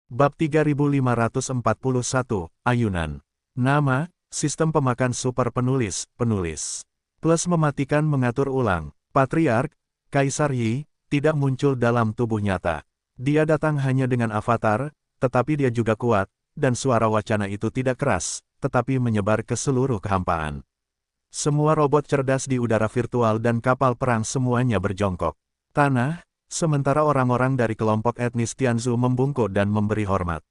Bab 3541, Ayunan. Nama, Sistem Pemakan Super Penulis, Plus mematikan mengatur ulang. Patriark, Kaisar Yi, tidak muncul dalam tubuh nyata. Dia datang hanya dengan avatar, tetapi dia juga kuat, dan suara wacana itu tidak keras, tetapi menyebar ke seluruh kehampaan. Semua robot cerdas di udara virtual dan kapal perang semuanya berjongkok. Tanah, sementara orang-orang dari kelompok etnis Tianzu membungkuk dan memberi hormat.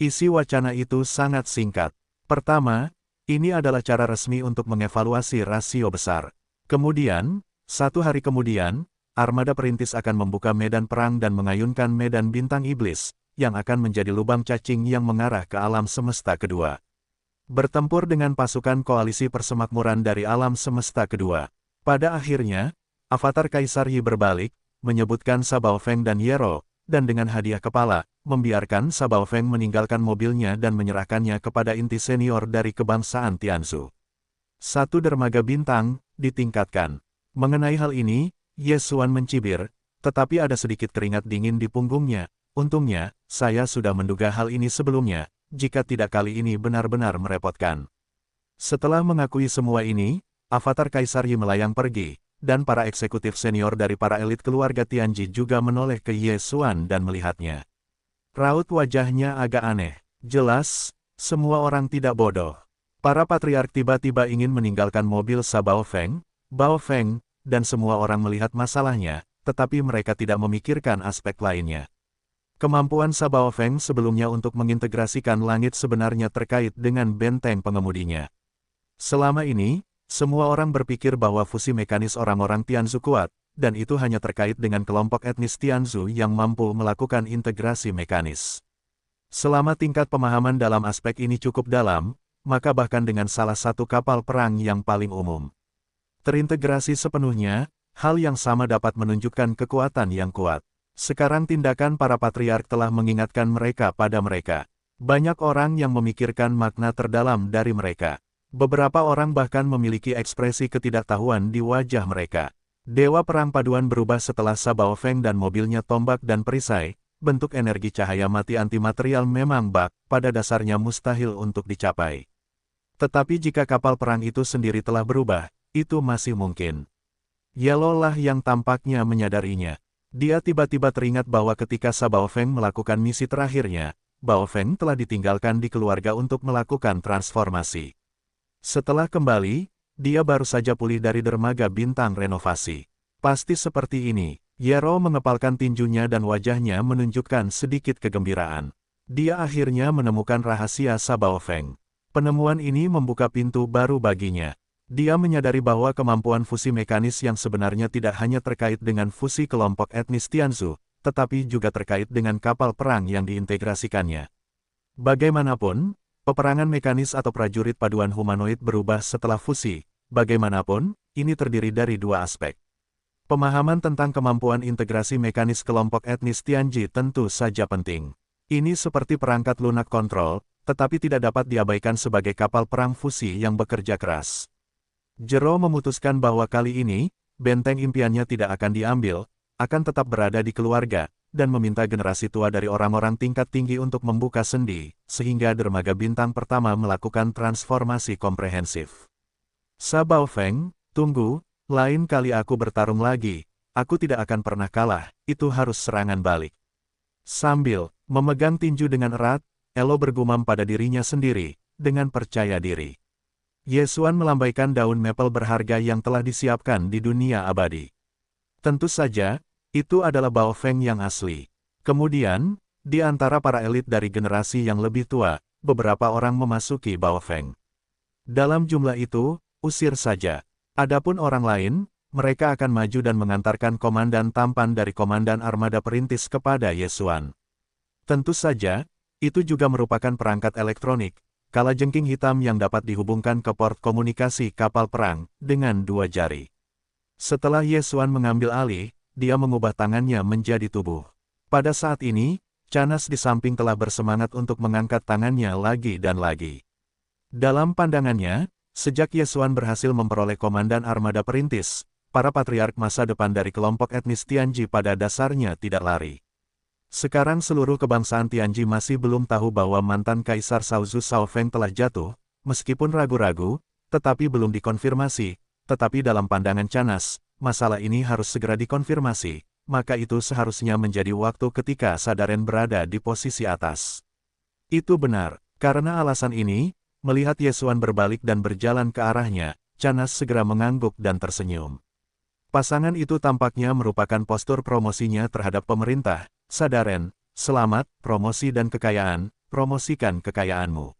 Isi wacana itu sangat singkat. Pertama, ini adalah cara resmi untuk mengevaluasi rasio besar. Kemudian, 1 hari kemudian, armada perintis akan membuka medan perang dan mengayunkan medan bintang iblis, yang akan menjadi lubang cacing yang mengarah ke alam semesta kedua. Bertempur dengan pasukan koalisi persemakmuran dari alam semesta kedua. Pada akhirnya, avatar Kaisar Yi berbalik, menyebutkan Sabao Feng dan Yero, dan dengan hadiah kepala, membiarkan Sabao Feng meninggalkan mobilnya dan menyerahkannya kepada inti senior dari kebangsaan Tianzu. 1 dermaga bintang, ditingkatkan. Mengenai hal ini, Ye Xuan mencibir, tetapi ada sedikit keringat dingin di punggungnya. Untungnya, saya sudah menduga hal ini sebelumnya, jika tidak kali ini benar-benar merepotkan. Setelah mengakui semua ini, avatar Kaisar Yi melayang pergi, dan para eksekutif senior dari para elit keluarga Tianji juga menoleh ke Ye Xuan dan melihatnya. Raut wajahnya agak aneh. Jelas, semua orang tidak bodoh. Para patriark tiba-tiba ingin meninggalkan mobil Sabao Feng, Bao Feng, dan semua orang melihat masalahnya, tetapi mereka tidak memikirkan aspek lainnya. Kemampuan Sabao Feng sebelumnya untuk mengintegrasikan langit sebenarnya terkait dengan benteng pengemudinya. Selama ini, semua orang berpikir bahwa fusi mekanis orang-orang Tianzu kuat, dan itu hanya terkait dengan kelompok etnis Tianzu yang mampu melakukan integrasi mekanis. Selama tingkat pemahaman dalam aspek ini cukup dalam, maka bahkan dengan salah satu kapal perang yang paling umum terintegrasi sepenuhnya, hal yang sama dapat menunjukkan kekuatan yang kuat. Sekarang tindakan para patriark telah mengingatkan mereka pada mereka. Banyak orang yang memikirkan makna terdalam dari mereka. Beberapa orang bahkan memiliki ekspresi ketidaktahuan di wajah mereka. Dewa Perang Paduan berubah setelah Sabao Feng dan mobilnya tombak dan perisai. Bentuk energi cahaya mati antimaterial memang pada dasarnya mustahil untuk dicapai. Tetapi jika kapal perang itu sendiri telah berubah, itu masih mungkin. Yellow lah yang tampaknya menyadarinya. Dia tiba-tiba teringat bahwa ketika Sabao Feng melakukan misi terakhirnya, Bao Feng telah ditinggalkan di keluarga untuk melakukan transformasi. Setelah kembali, dia baru saja pulih dari dermaga bintang renovasi. Pasti seperti ini. Yero mengepalkan tinjunya dan wajahnya menunjukkan sedikit kegembiraan. Dia akhirnya menemukan rahasia Sabao Feng. Penemuan ini membuka pintu baru baginya. Dia menyadari bahwa kemampuan fusi mekanis yang sebenarnya tidak hanya terkait dengan fusi kelompok etnis Tianzu, tetapi juga terkait dengan kapal perang yang diintegrasikannya. Bagaimanapun, peperangan mekanis atau prajurit paduan humanoid berubah setelah fusi. Bagaimanapun, ini terdiri dari 2 aspek. Pemahaman tentang kemampuan integrasi mekanis kelompok etnis Tianji tentu saja penting. Ini seperti perangkat lunak kontrol, tetapi tidak dapat diabaikan sebagai kapal perang fusi yang bekerja keras. Jero memutuskan bahwa kali ini, benteng impiannya tidak akan diambil, akan tetap berada di keluarga, dan meminta generasi tua dari orang-orang tingkat tinggi untuk membuka sendi, sehingga dermaga bintang pertama melakukan transformasi komprehensif. Sabao Feng, tunggu, lain kali aku bertarung lagi, aku tidak akan pernah kalah, itu harus serangan balik. Sambil memegang tinju dengan erat, Elo bergumam pada dirinya sendiri, dengan percaya diri. Ye Xuan melambaikan daun maple berharga yang telah disiapkan di dunia abadi. Tentu saja, itu adalah Bao Feng yang asli. Kemudian, di antara para elit dari generasi yang lebih tua, beberapa orang memasuki Bao Feng. Dalam jumlah itu, usir saja. Adapun orang lain, mereka akan maju dan mengantarkan komandan tampan dari komandan armada perintis kepada Ye Xuan. Tentu saja, itu juga merupakan perangkat elektronik, kalajengking hitam yang dapat dihubungkan ke port komunikasi kapal perang, dengan 2 jari. Setelah Ye Xuan mengambil alih, dia mengubah tangannya menjadi tubuh. Pada saat ini, Canas di samping telah bersemangat untuk mengangkat tangannya lagi dan lagi. Dalam pandangannya, sejak Ye Xuan berhasil memperoleh komandan armada perintis, para patriark masa depan dari kelompok etnis Tianji pada dasarnya tidak lari. Sekarang seluruh kebangsaan Tianji masih belum tahu bahwa mantan Kaisar Shaozu Shaofeng telah jatuh, meskipun ragu-ragu, tetapi belum dikonfirmasi, tetapi dalam pandangan Canas, masalah ini harus segera dikonfirmasi, maka itu seharusnya menjadi waktu ketika Sadaren berada di posisi atas. Itu benar, karena alasan ini, melihat Yesuan berbalik dan berjalan ke arahnya, Canas segera mengangguk dan tersenyum. Pasangan itu tampaknya merupakan postur promosinya terhadap pemerintah. Sadaren, selamat, promosi dan kekayaan, promosikan kekayaanmu.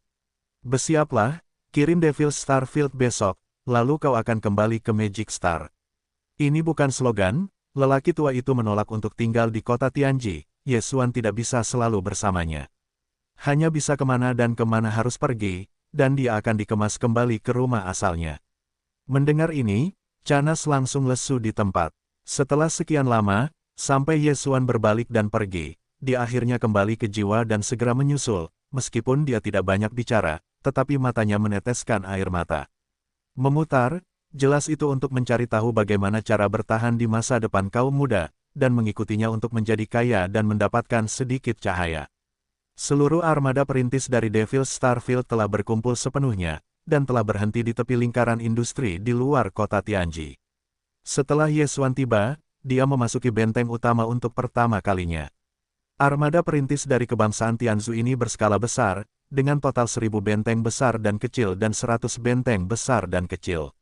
Bersiaplah, kirim Devil Starfield besok, lalu kau akan kembali ke Magic Star. Ini bukan slogan, lelaki tua itu menolak untuk tinggal di kota Tianji, Yesuan tidak bisa selalu bersamanya. Hanya bisa kemana dan kemana harus pergi, dan dia akan dikemas kembali ke rumah asalnya. Mendengar ini, Canas langsung lesu di tempat. Setelah sekian lama, sampai Yesuan berbalik dan pergi, dia akhirnya kembali ke jiwa dan segera menyusul, meskipun dia tidak banyak bicara, tetapi matanya meneteskan air mata. Memutar, jelas itu untuk mencari tahu bagaimana cara bertahan di masa depan kaum muda, dan mengikutinya untuk menjadi kaya dan mendapatkan sedikit cahaya. Seluruh armada perintis dari Devil Starfield telah berkumpul sepenuhnya, dan telah berhenti di tepi lingkaran industri di luar kota Tianji. Setelah Yesuan tiba, dia memasuki benteng utama untuk pertama kalinya. Armada perintis dari kebangsaan Tianzu ini berskala besar, dengan total 1000 benteng besar dan kecil dan 100 benteng besar dan kecil.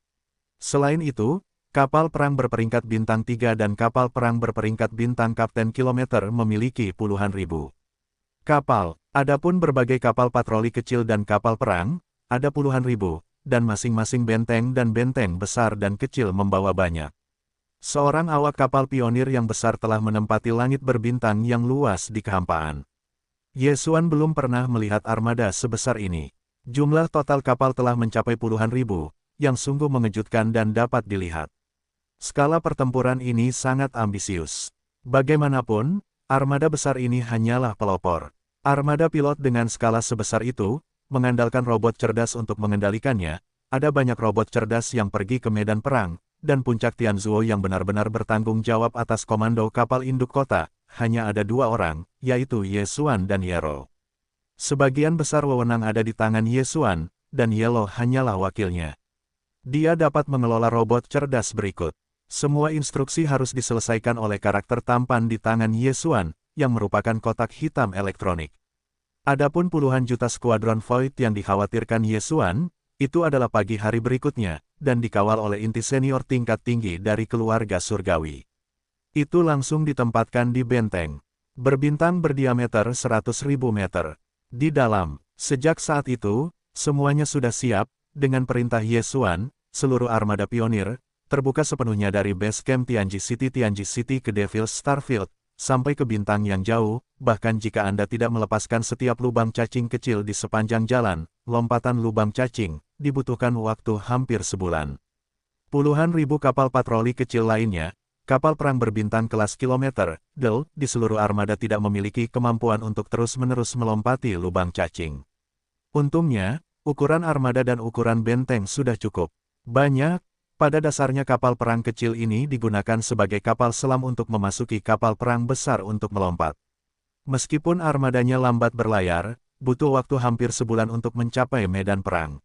Selain itu, kapal perang berperingkat bintang 3 dan kapal perang berperingkat bintang Kapten Kilometer memiliki puluhan ribu kapal. Adapun berbagai kapal patroli kecil dan kapal perang, ada puluhan ribu, dan masing-masing benteng dan benteng besar dan kecil membawa banyak. Seorang awak kapal pionir yang besar telah menempati langit berbintang yang luas di kehampaan. Yesuan belum pernah melihat armada sebesar ini. Jumlah total kapal telah mencapai puluhan ribu, yang sungguh mengejutkan dan dapat dilihat. Skala pertempuran ini sangat ambisius. Bagaimanapun, armada besar ini hanyalah pelopor. Armada pilot dengan skala sebesar itu, mengandalkan robot cerdas untuk mengendalikannya, ada banyak robot cerdas yang pergi ke medan perang, dan puncak Tianzuo yang benar-benar bertanggung jawab atas komando kapal induk kota, hanya ada 2 orang, yaitu Yesuan dan Yero. Sebagian besar wewenang ada di tangan Yesuan, dan Yelo hanyalah wakilnya. Dia dapat mengelola robot cerdas berikut. Semua instruksi harus diselesaikan oleh karakter tampan di tangan Yesuan, yang merupakan kotak hitam elektronik. Adapun puluhan juta skuadron Void yang dikhawatirkan Yesuan, itu adalah pagi hari berikutnya, dan dikawal oleh inti senior tingkat tinggi dari keluarga surgawi. Itu langsung ditempatkan di benteng berbintang berdiameter 100.000 meter. Di dalam, sejak saat itu, semuanya sudah siap, dengan perintah Yesuan, seluruh armada pionir, terbuka sepenuhnya dari base camp Tianji City ke Devil Starfield, sampai ke bintang yang jauh, bahkan jika Anda tidak melepaskan setiap lubang cacing kecil di sepanjang jalan, lompatan lubang cacing, dibutuhkan waktu hampir sebulan. Puluhan ribu kapal patroli kecil lainnya, kapal perang berbintang kelas kilometer, di seluruh armada tidak memiliki kemampuan untuk terus-menerus melompati lubang cacing. Untungnya, ukuran armada dan ukuran benteng sudah cukup banyak. Pada dasarnya kapal perang kecil ini digunakan sebagai kapal selam untuk memasuki kapal perang besar untuk melompat. Meskipun armadanya lambat berlayar, butuh waktu hampir sebulan untuk mencapai medan perang.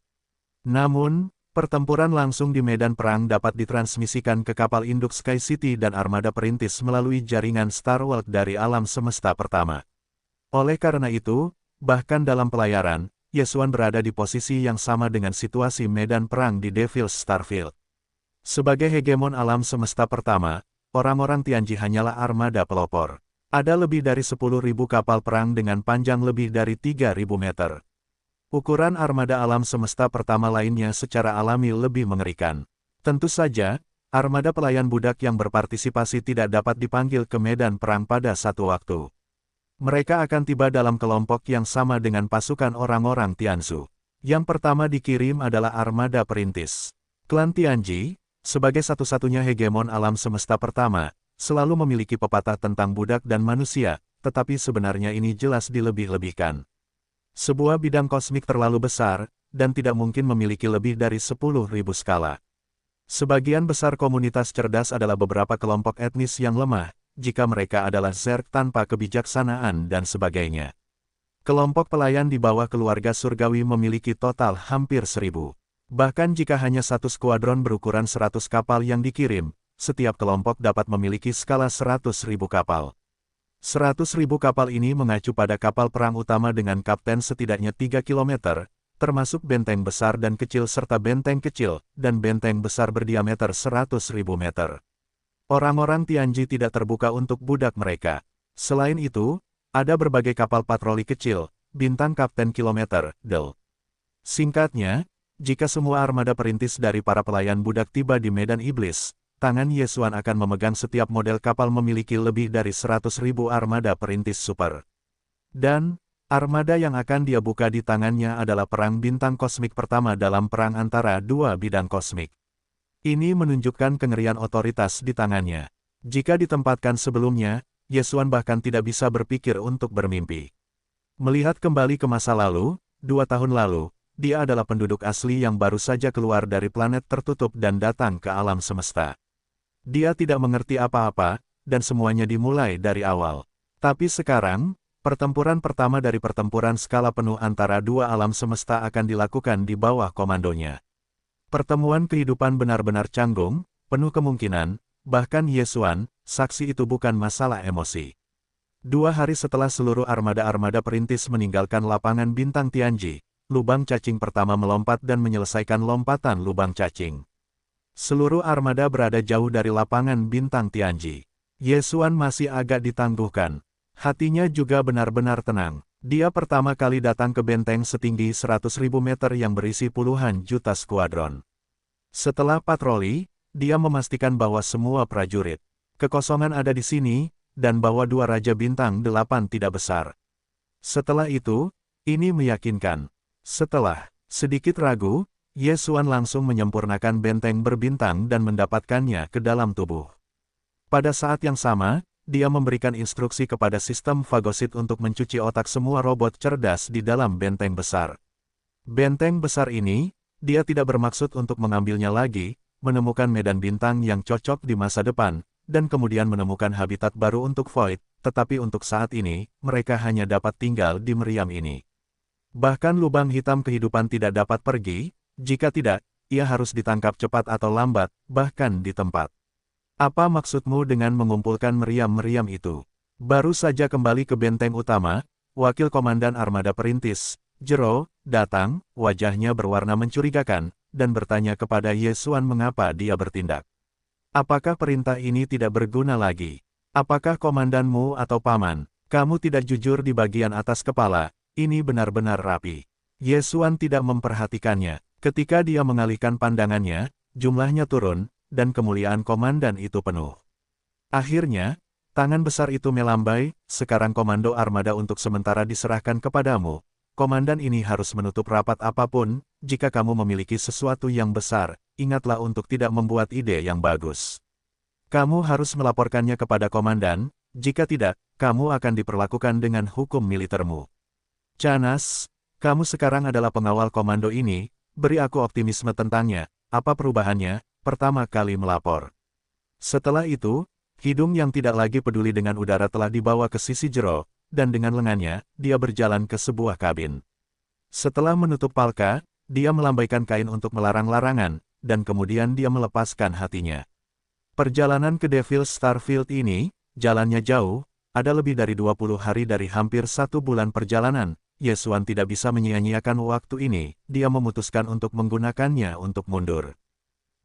Namun, pertempuran langsung di medan perang dapat ditransmisikan ke kapal induk Sky City dan armada perintis melalui jaringan Star World dari alam semesta pertama. Oleh karena itu, bahkan dalam pelayaran, Yesuan berada di posisi yang sama dengan situasi medan perang di Devil Starfield. Sebagai hegemon alam semesta pertama, orang-orang Tianji hanyalah armada pelopor. Ada lebih dari 10.000 kapal perang dengan panjang lebih dari 3.000 meter. Ukuran armada alam semesta pertama lainnya secara alami lebih mengerikan. Tentu saja, armada pelayan budak yang berpartisipasi tidak dapat dipanggil ke medan perang pada satu waktu. Mereka akan tiba dalam kelompok yang sama dengan pasukan orang-orang Tianzu. Yang pertama dikirim adalah armada perintis. Klan Tianji, sebagai satu-satunya hegemon alam semesta pertama, selalu memiliki pepatah tentang budak dan manusia, tetapi sebenarnya ini jelas dilebih-lebihkan. Sebuah bidang kosmik terlalu besar, dan tidak mungkin memiliki lebih dari 10.000 skala. Sebagian besar komunitas cerdas adalah beberapa kelompok etnis yang lemah, jika mereka adalah Zerg tanpa kebijaksanaan dan sebagainya. Kelompok pelayan di bawah keluarga surgawi memiliki total hampir 1000. Bahkan jika hanya satu skuadron berukuran 100 kapal yang dikirim, setiap kelompok dapat memiliki skala 100.000 kapal. 100.000 kapal ini mengacu pada kapal perang utama dengan kapten setidaknya 3 km, termasuk benteng besar dan kecil serta benteng kecil, dan benteng besar berdiameter 100.000 meter. Orang-orang Tianji tidak terbuka untuk budak mereka. Selain itu, ada berbagai kapal patroli kecil, bintang kapten kilometer, DEL. Singkatnya, jika semua armada perintis dari para pelayan budak tiba di Medan Iblis, tangan Yesuan akan memegang setiap model kapal memiliki lebih dari 100.000 armada perintis super. Dan, armada yang akan dia buka di tangannya adalah perang bintang kosmik pertama dalam perang antara dua bidang kosmik. Ini menunjukkan kengerian otoritas di tangannya. Jika ditempatkan sebelumnya, Yesuan bahkan tidak bisa berpikir untuk bermimpi. Melihat kembali ke masa lalu, 2 tahun lalu, dia adalah penduduk asli yang baru saja keluar dari planet tertutup dan datang ke alam semesta. Dia tidak mengerti apa-apa, dan semuanya dimulai dari awal. Tapi sekarang, pertempuran pertama dari pertempuran skala penuh antara dua alam semesta akan dilakukan di bawah komandonya. Pertemuan kehidupan benar-benar canggung, penuh kemungkinan, bahkan Yesuan, saksi itu bukan masalah emosi. 2 hari setelah seluruh armada-armada perintis meninggalkan lapangan bintang Tianji, lubang cacing pertama melompat dan menyelesaikan lompatan lubang cacing. Seluruh armada berada jauh dari lapangan bintang Tianji. Yesuan masih agak ditangguhkan. Hatinya juga benar-benar tenang. Dia pertama kali datang ke benteng setinggi 100.000 meter yang berisi puluhan juta skuadron. Setelah patroli, dia memastikan bahwa semua prajurit kekosongan ada di sini, dan bahwa 2 Raja Bintang 8 tidak besar. Setelah itu, ini meyakinkan. Setelah sedikit ragu, Yesuan langsung menyempurnakan benteng berbintang dan mendapatkannya ke dalam tubuh. Pada saat yang sama, dia memberikan instruksi kepada sistem fagosit untuk mencuci otak semua robot cerdas di dalam benteng besar. Benteng besar ini, dia tidak bermaksud untuk mengambilnya lagi, menemukan medan bintang yang cocok di masa depan, dan kemudian menemukan habitat baru untuk Void, tetapi untuk saat ini, mereka hanya dapat tinggal di meriam ini. Bahkan lubang hitam kehidupan tidak dapat pergi. Jika tidak, ia harus ditangkap cepat atau lambat, bahkan di tempat. Apa maksudmu dengan mengumpulkan meriam-meriam itu? Baru saja kembali ke benteng utama, Wakil Komandan Armada Perintis, Jero, datang, wajahnya berwarna mencurigakan, dan bertanya kepada Yesuan mengapa dia bertindak. Apakah perintah ini tidak berguna lagi? Apakah komandanmu atau paman, kamu tidak jujur di bagian atas kepala, ini benar-benar rapi. Yesuan tidak memperhatikannya. Ketika dia mengalihkan pandangannya, jumlahnya turun, dan kemuliaan komandan itu penuh. Akhirnya, tangan besar itu melambai, sekarang komando armada untuk sementara diserahkan kepadamu. Komandan ini harus menutup rapat apapun, jika kamu memiliki sesuatu yang besar, ingatlah untuk tidak membuat ide yang bagus. Kamu harus melaporkannya kepada komandan, jika tidak, kamu akan diperlakukan dengan hukum militermu. Canas, kamu sekarang adalah pengawal komando ini, beri aku optimisme tentangnya, apa perubahannya, pertama kali melapor. Setelah itu, hidung yang tidak lagi peduli dengan udara telah dibawa ke sisi Jero, dan dengan lengannya, dia berjalan ke sebuah kabin. Setelah menutup palka, dia melambaikan kain untuk melarang larangan, dan kemudian dia melepaskan hatinya. Perjalanan ke Devil Starfield ini, jalannya jauh, ada lebih dari 20 hari dari hampir 1 bulan perjalanan. Yesuan tidak bisa menyia-nyiakan waktu ini, dia memutuskan untuk menggunakannya untuk mundur.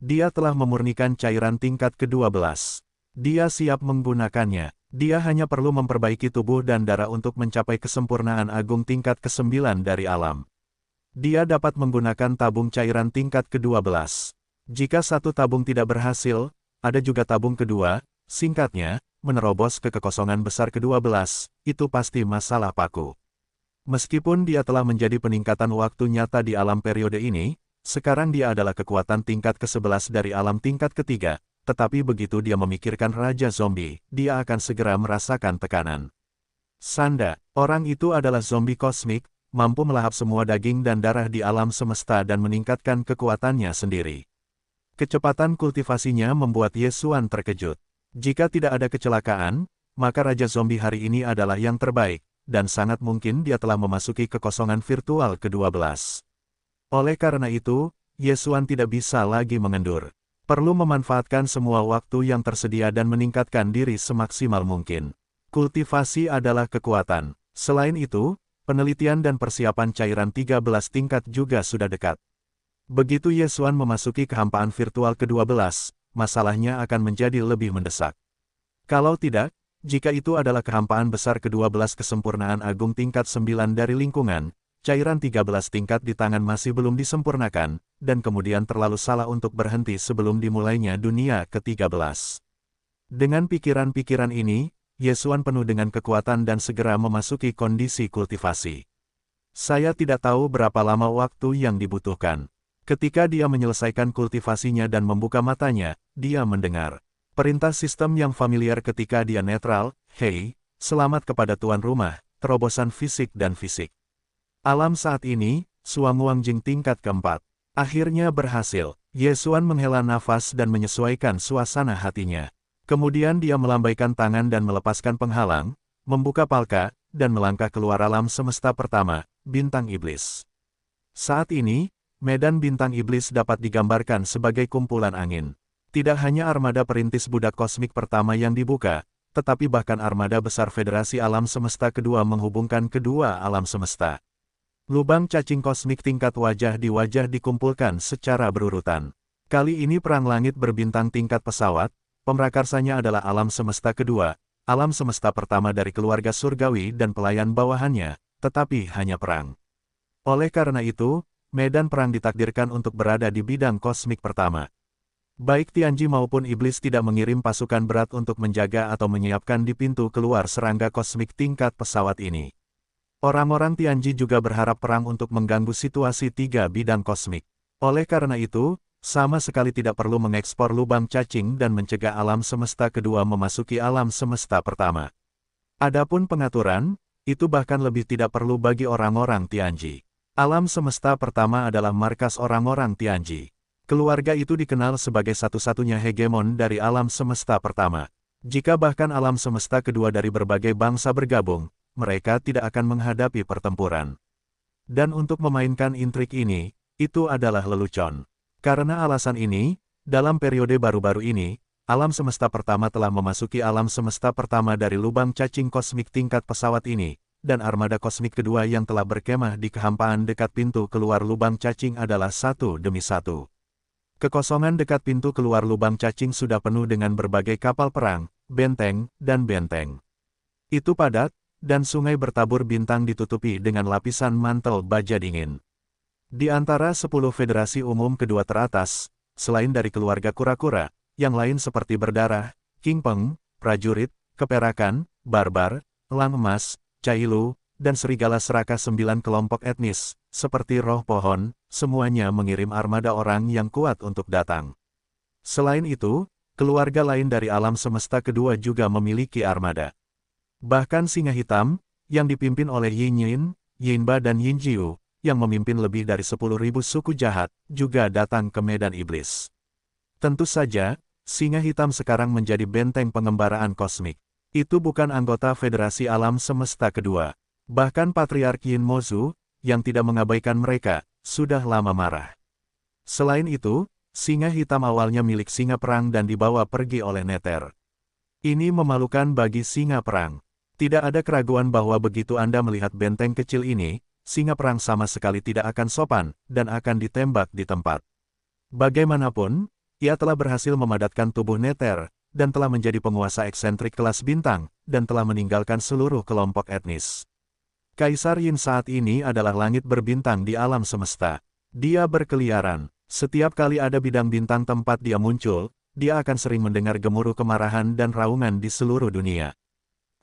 Dia telah memurnikan cairan tingkat ke-12. Dia siap menggunakannya. Dia hanya perlu memperbaiki tubuh dan darah untuk mencapai kesempurnaan agung tingkat ke-9 dari alam. Dia dapat menggunakan tabung cairan tingkat ke-12. Jika satu tabung tidak berhasil, ada juga tabung kedua, singkatnya, menerobos ke kekosongan besar ke-12, itu pasti masalah paku. Meskipun dia telah menjadi peningkatan waktu nyata di alam periode ini, sekarang dia adalah kekuatan tingkat ke-11 dari alam tingkat ketiga, tetapi begitu dia memikirkan Raja Zombie, dia akan segera merasakan tekanan. Sanda, orang itu adalah zombie kosmik, mampu melahap semua daging dan darah di alam semesta dan meningkatkan kekuatannya sendiri. Kecepatan kultivasinya membuat Yesuan terkejut. Jika tidak ada kecelakaan, maka Raja Zombie hari ini adalah yang terbaik, dan sangat mungkin dia telah memasuki kekosongan virtual ke-12. Oleh karena itu, Yesuan tidak bisa lagi mengendur. Perlu memanfaatkan semua waktu yang tersedia dan meningkatkan diri semaksimal mungkin. Kultivasi adalah kekuatan. Selain itu, penelitian dan persiapan cairan 13 tingkat juga sudah dekat. Begitu Yesuan memasuki kehampaan virtual ke-12, masalahnya akan menjadi lebih mendesak. Kalau tidak, jika itu adalah kehampaan besar ke-12 kesempurnaan agung tingkat 9 dari lingkungan, cairan 13 tingkat di tangan masih belum disempurnakan, dan kemudian terlalu salah untuk berhenti sebelum dimulainya dunia ke-13. Dengan pikiran-pikiran ini, Yesuan penuh dengan kekuatan dan segera memasuki kondisi kultivasi. Saya tidak tahu berapa lama waktu yang dibutuhkan. Ketika dia menyelesaikan kultivasinya dan membuka matanya, dia mendengar perintah sistem yang familiar ketika dia netral, "Hei, selamat kepada tuan rumah," terobosan fisik dan fisik. Alam saat ini, Suanguangjing tingkat keempat. Akhirnya berhasil. Yesuan menghela nafas dan menyesuaikan suasana hatinya. Kemudian dia melambaikan tangan dan melepaskan penghalang, membuka palka, dan melangkah keluar alam semesta pertama, bintang iblis. Saat ini, medan bintang iblis dapat digambarkan sebagai kumpulan angin. Tidak hanya armada perintis budak kosmik pertama yang dibuka, tetapi bahkan armada besar Federasi Alam Semesta kedua menghubungkan kedua alam semesta. Lubang cacing kosmik tingkat wajah di wajah dikumpulkan secara berurutan. Kali ini perang langit berbintang tingkat pesawat, pemrakarsanya adalah alam semesta kedua, alam semesta pertama dari keluarga surgawi dan pelayan bawahannya, tetapi hanya perang. Oleh karena itu, medan perang ditakdirkan untuk berada di bidang kosmik pertama. Baik Tianji maupun iblis tidak mengirim pasukan berat untuk menjaga atau menyiapkan di pintu keluar serangga kosmik tingkat pesawat ini. Orang-orang Tianji juga berharap perang untuk mengganggu situasi tiga bidang kosmik. Oleh karena itu, sama sekali tidak perlu mengekspor lubang cacing dan mencegah alam semesta kedua memasuki alam semesta pertama. Adapun pengaturan, itu bahkan lebih tidak perlu bagi orang-orang Tianji. Alam semesta pertama adalah markas orang-orang Tianji. Keluarga itu dikenal sebagai satu-satunya hegemon dari alam semesta pertama. Jika bahkan alam semesta kedua dari berbagai bangsa bergabung, mereka tidak akan menghadapi pertempuran. Dan untuk memainkan intrik ini, itu adalah lelucon. Karena alasan ini, dalam periode baru-baru ini, alam semesta pertama telah memasuki alam semesta pertama dari lubang cacing kosmik tingkat pesawat ini, dan armada kosmik kedua yang telah berkemah di kehampaan dekat pintu keluar lubang cacing adalah satu demi satu. Kekosongan dekat pintu keluar lubang cacing sudah penuh dengan berbagai kapal perang, benteng, dan benteng. Itu padat, dan sungai bertabur bintang ditutupi dengan lapisan mantel baja dingin. Di antara 10 federasi umum kedua teratas, selain dari keluarga kura-kura, yang lain seperti berdarah, King Peng, prajurit, keperakan, barbar, elang emas, Cailu, dan serigala serakah 9 kelompok etnis, seperti roh pohon, semuanya mengirim armada orang yang kuat untuk datang. Selain itu, keluarga lain dari alam semesta kedua juga memiliki armada. Bahkan singa hitam, yang dipimpin oleh Yin Yin, Yinba dan Yin Jiu, yang memimpin lebih dari 10.000 suku jahat, juga datang ke medan iblis. Tentu saja, singa hitam sekarang menjadi benteng pengembaraan kosmik. Itu bukan anggota Federasi Alam Semesta kedua. Bahkan Patriark Yin Mozu, yang tidak mengabaikan mereka, sudah lama marah. Selain itu, singa hitam awalnya milik singa perang dan dibawa pergi oleh Nether. Ini memalukan bagi singa perang. Tidak ada keraguan bahwa begitu Anda melihat benteng kecil ini, singa perang sama sekali tidak akan sopan, dan akan ditembak di tempat. Bagaimanapun, ia telah berhasil memadatkan tubuh Nether, dan telah menjadi penguasa eksentrik kelas bintang, dan telah meninggalkan seluruh kelompok etnis. Kaisar Yin saat ini adalah langit berbintang di alam semesta. Dia berkeliaran. Setiap kali ada bidang bintang tempat dia muncul, dia akan sering mendengar gemuruh kemarahan dan raungan di seluruh dunia.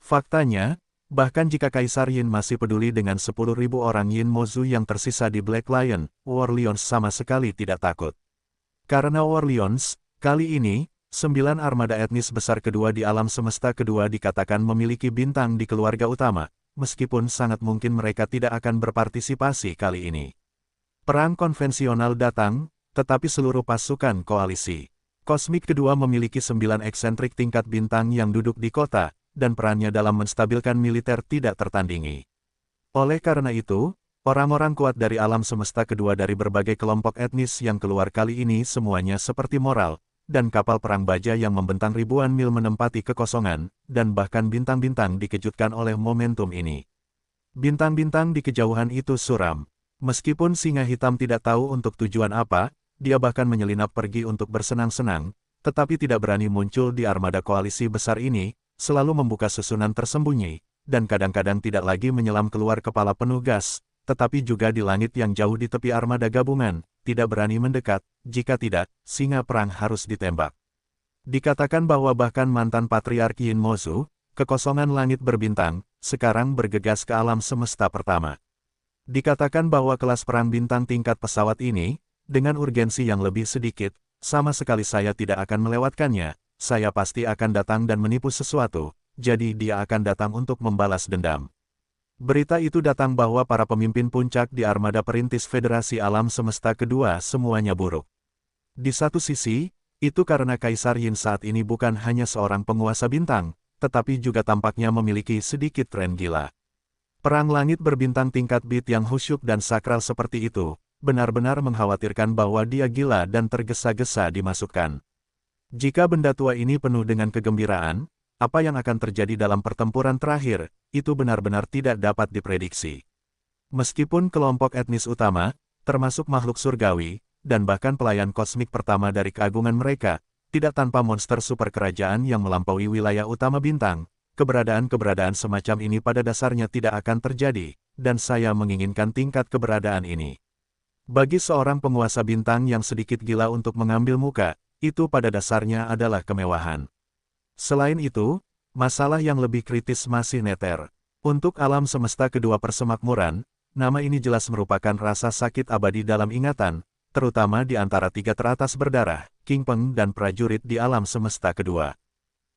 Faktanya, bahkan jika Kaisar Yin masih peduli dengan 10.000 orang Yin Mozu yang tersisa di Black Lion, War Lions sama sekali tidak takut. Karena War Lions, kali ini, 9 armada etnis besar kedua di alam semesta kedua dikatakan memiliki bintang di keluarga utama, meskipun sangat mungkin mereka tidak akan berpartisipasi kali ini. Perang konvensional datang, tetapi seluruh pasukan koalisi. Kosmik kedua memiliki 9 eksentrik tingkat bintang yang duduk di kota, dan perannya dalam menstabilkan militer tidak tertandingi. Oleh karena itu, orang-orang kuat dari alam semesta kedua dari berbagai kelompok etnis yang keluar kali ini semuanya seperti moral, dan kapal perang baja yang membentang ribuan mil menempati kekosongan, dan bahkan bintang-bintang dikejutkan oleh momentum ini. Bintang-bintang di kejauhan itu suram. Meskipun singa hitam tidak tahu untuk tujuan apa, dia bahkan menyelinap pergi untuk bersenang-senang, tetapi tidak berani muncul di armada koalisi besar ini, selalu membuka susunan tersembunyi, dan kadang-kadang tidak lagi menyelam keluar kepala penuh gas, tetapi juga di langit yang jauh di tepi armada gabungan, tidak berani mendekat, jika tidak, singa perang harus ditembak. Dikatakan bahwa bahkan mantan Patriark Yin Mozu, kekosongan langit berbintang, sekarang bergegas ke alam semesta pertama. Dikatakan bahwa kelas perang bintang tingkat pesawat ini, dengan urgensi yang lebih sedikit, sama sekali saya tidak akan melewatkannya, saya pasti akan datang dan menipu sesuatu, jadi dia akan datang untuk membalas dendam. Berita itu datang bahwa para pemimpin puncak di armada perintis Federasi Alam Semesta kedua semuanya buruk. Di satu sisi, itu karena Kaisar Yin saat ini bukan hanya seorang penguasa bintang, tetapi juga tampaknya memiliki sedikit tren gila. Perang langit berbintang tingkat bit yang khusyuk dan sakral seperti itu, benar-benar mengkhawatirkan bahwa dia gila dan tergesa-gesa dimasukkan. Jika benda tua ini penuh dengan kegembiraan, apa yang akan terjadi dalam pertempuran terakhir, itu benar-benar tidak dapat diprediksi. Meskipun kelompok etnis utama, termasuk makhluk surgawi, dan bahkan pelayan kosmik pertama dari keagungan mereka, tidak tanpa monster super kerajaan yang melampaui wilayah utama bintang, keberadaan-keberadaan semacam ini pada dasarnya tidak akan terjadi, dan saya menginginkan tingkat keberadaan ini. Bagi seorang penguasa bintang yang sedikit gila untuk mengambil muka, itu pada dasarnya adalah kemewahan. Selain itu, masalah yang lebih kritis masih neter. Untuk alam semesta kedua persemakmuran, nama ini jelas merupakan rasa sakit abadi dalam ingatan, terutama di antara tiga teratas berdarah, King Peng dan prajurit di alam semesta kedua.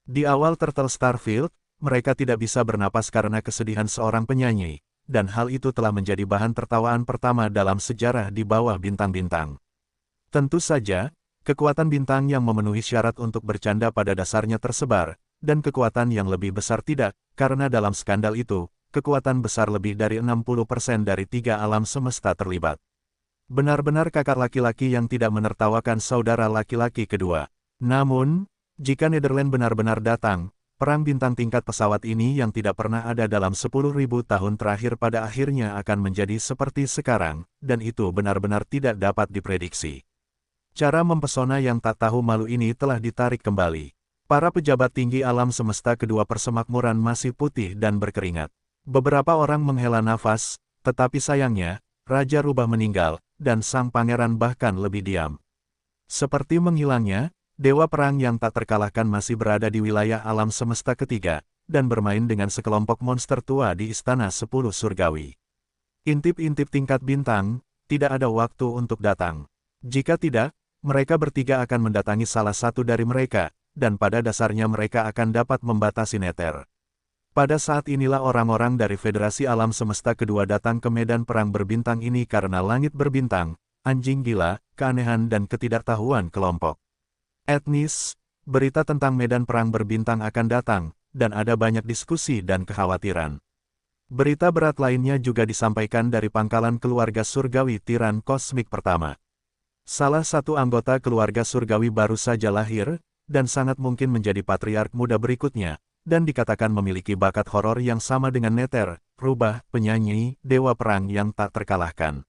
Di awal Turtle Starfield, mereka tidak bisa bernapas karena kesedihan seorang penyanyi, dan hal itu telah menjadi bahan tertawaan pertama dalam sejarah di bawah bintang-bintang. Tentu saja, kekuatan bintang yang memenuhi syarat untuk bercanda pada dasarnya tersebar, dan kekuatan yang lebih besar tidak, karena dalam skandal itu, kekuatan besar lebih dari 60% dari tiga alam semesta terlibat. Benar-benar kakak laki-laki yang tidak menertawakan saudara laki-laki kedua. Namun, jika Netherlands benar-benar datang, perang bintang tingkat pesawat ini yang tidak pernah ada dalam 10.000 tahun terakhir pada akhirnya akan menjadi seperti sekarang, dan itu benar-benar tidak dapat diprediksi. Cara mempesona yang tak tahu malu ini telah ditarik kembali. Para pejabat tinggi alam semesta kedua persemakmuran masih putih dan berkeringat. Beberapa orang menghela nafas, tetapi sayangnya, Raja Rubah meninggal, dan sang pangeran bahkan lebih diam. Seperti menghilangnya, Dewa Perang yang tak terkalahkan masih berada di wilayah alam semesta ketiga, dan bermain dengan sekelompok monster tua di Istana 10 Surgawi. Intip-intip tingkat bintang, tidak ada waktu untuk datang. Jika tidak, mereka bertiga akan mendatangi salah satu dari mereka, dan pada dasarnya mereka akan dapat membatasi Nether. Pada saat inilah orang-orang dari Federasi Alam Semesta kedua datang ke medan perang berbintang ini karena langit berbintang, anjing gila, keanehan dan ketidaktahuan kelompok etnis. Berita tentang medan perang berbintang akan datang, dan ada banyak diskusi dan kekhawatiran. Berita berat lainnya juga disampaikan dari pangkalan keluarga surgawi tiran kosmik pertama. Salah satu anggota keluarga surgawi baru saja lahir, dan sangat mungkin menjadi patriark muda berikutnya, dan dikatakan memiliki bakat horor yang sama dengan Nether, Rubah, penyanyi, dewa perang yang tak terkalahkan.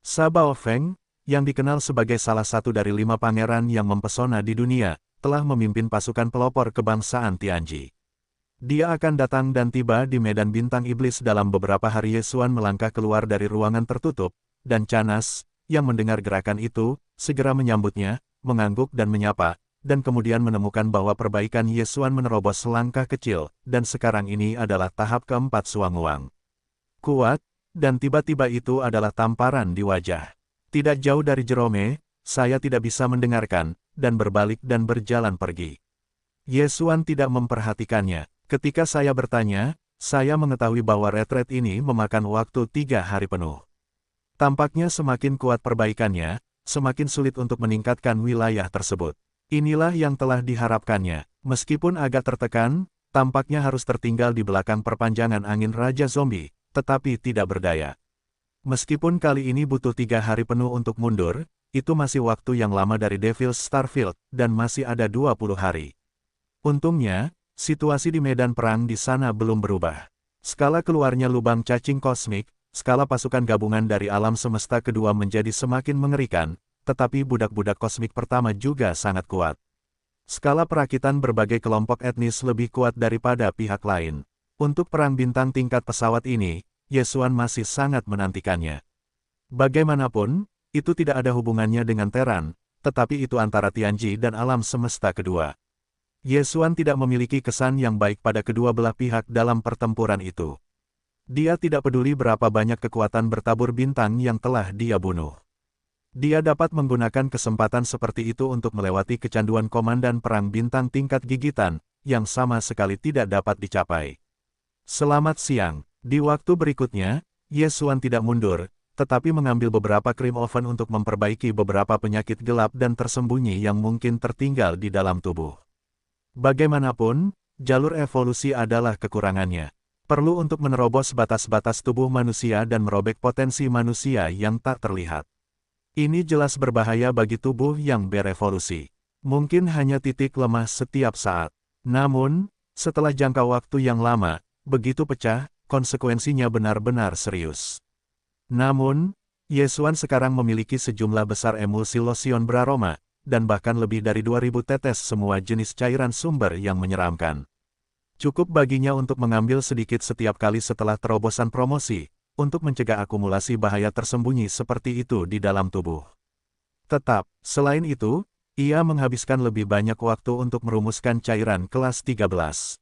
Sabao Feng, yang dikenal sebagai salah satu dari 5 pangeran yang mempesona di dunia, telah memimpin pasukan pelopor kebangsaan Tianji. Dia akan datang dan tiba di medan bintang iblis dalam beberapa hari. Yesuan melangkah keluar dari ruangan tertutup, dan Canas, yang mendengar gerakan itu, segera menyambutnya, mengangguk dan menyapa, dan kemudian menemukan bahwa perbaikan Yesuan menerobos selangkah kecil, dan sekarang ini adalah tahap keempat Suanguang. Kuat, dan tiba-tiba itu adalah tamparan di wajah. Tidak jauh dari Jerome, saya tidak bisa mendengarkan, dan berbalik dan berjalan pergi. Yesuan tidak memperhatikannya. Ketika saya bertanya, saya mengetahui bahwa retret ini memakan waktu 3 hari penuh. Tampaknya semakin kuat perbaikannya, semakin sulit untuk meningkatkan wilayah tersebut. Inilah yang telah diharapkannya. Meskipun agak tertekan, tampaknya harus tertinggal di belakang perpanjangan angin Raja Zombie, tetapi tidak berdaya. Meskipun kali ini butuh 3 hari penuh untuk mundur, itu masih waktu yang lama dari Devil's Starfield, dan masih ada 20 hari. Untungnya, situasi di medan perang di sana belum berubah. Skala keluarnya lubang cacing kosmik, skala pasukan gabungan dari alam semesta kedua menjadi semakin mengerikan, tetapi budak-budak kosmik pertama juga sangat kuat. Skala perakitan berbagai kelompok etnis lebih kuat daripada pihak lain. Untuk perang bintang tingkat pesawat ini, Yesuan masih sangat menantikannya. Bagaimanapun, itu tidak ada hubungannya dengan Terran, tetapi itu antara Tianji dan alam semesta kedua. Yesuan tidak memiliki kesan yang baik pada kedua belah pihak dalam pertempuran itu. Dia tidak peduli berapa banyak kekuatan bertabur bintang yang telah dia bunuh. Dia dapat menggunakan kesempatan seperti itu untuk melewati kecanduan komandan perang bintang tingkat gigitan, yang sama sekali tidak dapat dicapai. Selamat siang. Di waktu berikutnya, Yesuan tidak mundur, tetapi mengambil beberapa krim oven untuk memperbaiki beberapa penyakit gelap dan tersembunyi yang mungkin tertinggal di dalam tubuh. Bagaimanapun, jalur evolusi adalah kekurangannya. Perlu untuk menerobos batas-batas tubuh manusia dan merobek potensi manusia yang tak terlihat. Ini jelas berbahaya bagi tubuh yang berevolusi. Mungkin hanya titik lemah setiap saat. Namun, setelah jangka waktu yang lama, begitu pecah, konsekuensinya benar-benar serius. Namun, Yesuan sekarang memiliki sejumlah besar emulsi losion beraroma, dan bahkan lebih dari 2000 tetes semua jenis cairan sumber yang menyeramkan. Cukup baginya untuk mengambil sedikit setiap kali setelah terobosan promosi, untuk mencegah akumulasi bahaya tersembunyi seperti itu di dalam tubuh. Tetap, selain itu, ia menghabiskan lebih banyak waktu untuk merumuskan cairan kelas 13.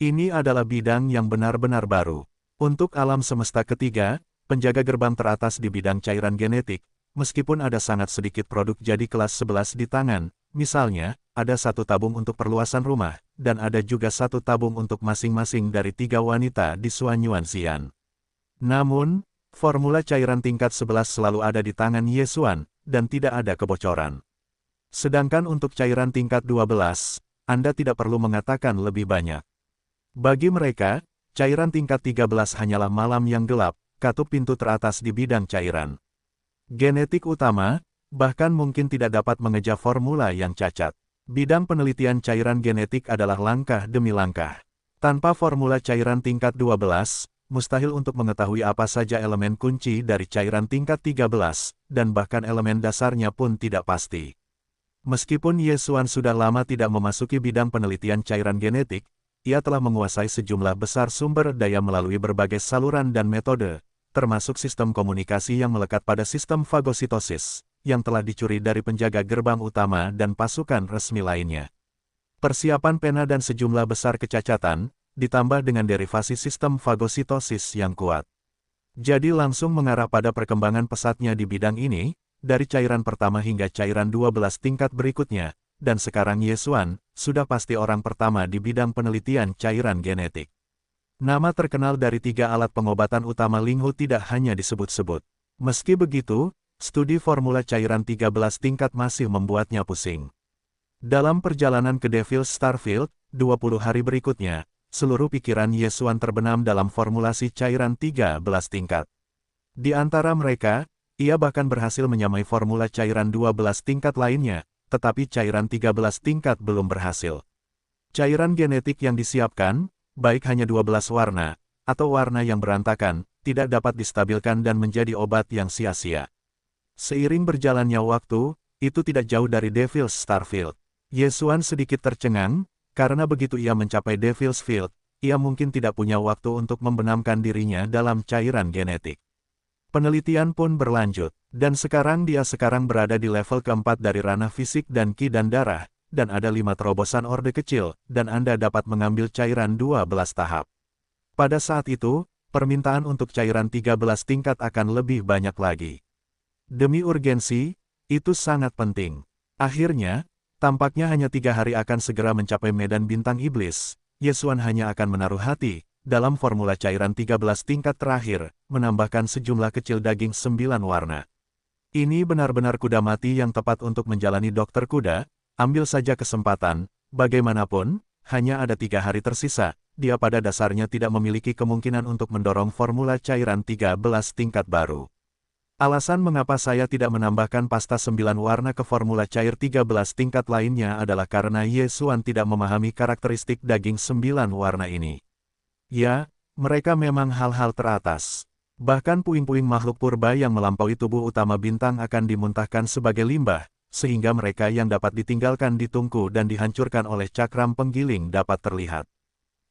Ini adalah bidang yang benar-benar baru. Untuk alam semesta ketiga, penjaga gerbang teratas di bidang cairan genetik, meskipun ada sangat sedikit produk jadi kelas 11 di tangan, misalnya, ada 1 tabung untuk perluasan rumah, dan ada juga 1 tabung untuk masing-masing dari 3 wanita di Suanyuan Xian. Namun, formula cairan tingkat 11 selalu ada di tangan Yesuan, dan tidak ada kebocoran. Sedangkan untuk cairan tingkat 12, Anda tidak perlu mengatakan lebih banyak. Bagi mereka, cairan tingkat 13 hanyalah malam yang gelap, katup pintu teratas di bidang cairan. Genetik utama, bahkan mungkin tidak dapat mengejar formula yang cacat. Bidang penelitian cairan genetik adalah langkah demi langkah. Tanpa formula cairan tingkat 12, mustahil untuk mengetahui apa saja elemen kunci dari cairan tingkat 13, dan bahkan elemen dasarnya pun tidak pasti. Meskipun Yesuan sudah lama tidak memasuki bidang penelitian cairan genetik, ia telah menguasai sejumlah besar sumber daya melalui berbagai saluran dan metode, termasuk sistem komunikasi yang melekat pada sistem fagositosis, yang telah dicuri dari penjaga gerbang utama dan pasukan resmi lainnya. Persiapan pena dan sejumlah besar kecacatan, ditambah dengan derivasi sistem fagositosis yang kuat. Jadi langsung mengarah pada perkembangan pesatnya di bidang ini, dari cairan pertama hingga cairan 12 tingkat berikutnya, dan sekarang Yesuan, sudah pasti orang pertama di bidang penelitian cairan genetik. Nama terkenal dari 3 alat pengobatan utama Linghu tidak hanya disebut-sebut. Meski begitu, studi formula cairan 13 tingkat masih membuatnya pusing. Dalam perjalanan ke Devil's Starfield, 20 hari berikutnya, seluruh pikiran Yesuan terbenam dalam formulasi cairan 13 tingkat. Di antara mereka, ia bahkan berhasil menyamai formula cairan 12 tingkat lainnya, tetapi cairan 13 tingkat belum berhasil. Cairan genetik yang disiapkan, baik hanya 12 warna, atau warna yang berantakan, tidak dapat distabilkan dan menjadi obat yang sia-sia. Seiring berjalannya waktu, itu tidak jauh dari Devil's Starfield. Yesuan sedikit tercengang, karena begitu ia mencapai Devil's Field, ia mungkin tidak punya waktu untuk membenamkan dirinya dalam cairan genetik. Penelitian pun berlanjut, dan sekarang dia berada di level keempat dari ranah fisik dan ki dan darah, dan ada 5 terobosan orde kecil, dan Anda dapat mengambil cairan 12 tahap. Pada saat itu, permintaan untuk cairan 13 tingkat akan lebih banyak lagi. Demi urgensi, itu sangat penting. Akhirnya, tampaknya hanya 3 hari akan segera mencapai medan bintang iblis. Yesuan hanya akan menaruh hati, dalam formula cairan 13 tingkat terakhir, menambahkan sejumlah kecil daging 9 warna. Ini benar-benar kuda mati yang tepat untuk menjalani dokter kuda, ambil saja kesempatan, bagaimanapun, hanya ada 3 hari tersisa, dia pada dasarnya tidak memiliki kemungkinan untuk mendorong formula cairan 13 tingkat baru. Alasan mengapa saya tidak menambahkan pasta 9 warna ke formula cair 13 tingkat lainnya adalah karena Ye Xuan tidak memahami karakteristik daging 9 warna ini. Ya, mereka memang hal-hal teratas. Bahkan puing-puing makhluk purba yang melampaui tubuh utama bintang akan dimuntahkan sebagai limbah, sehingga mereka yang dapat ditinggalkan di tungku dan dihancurkan oleh cakram penggiling dapat terlihat.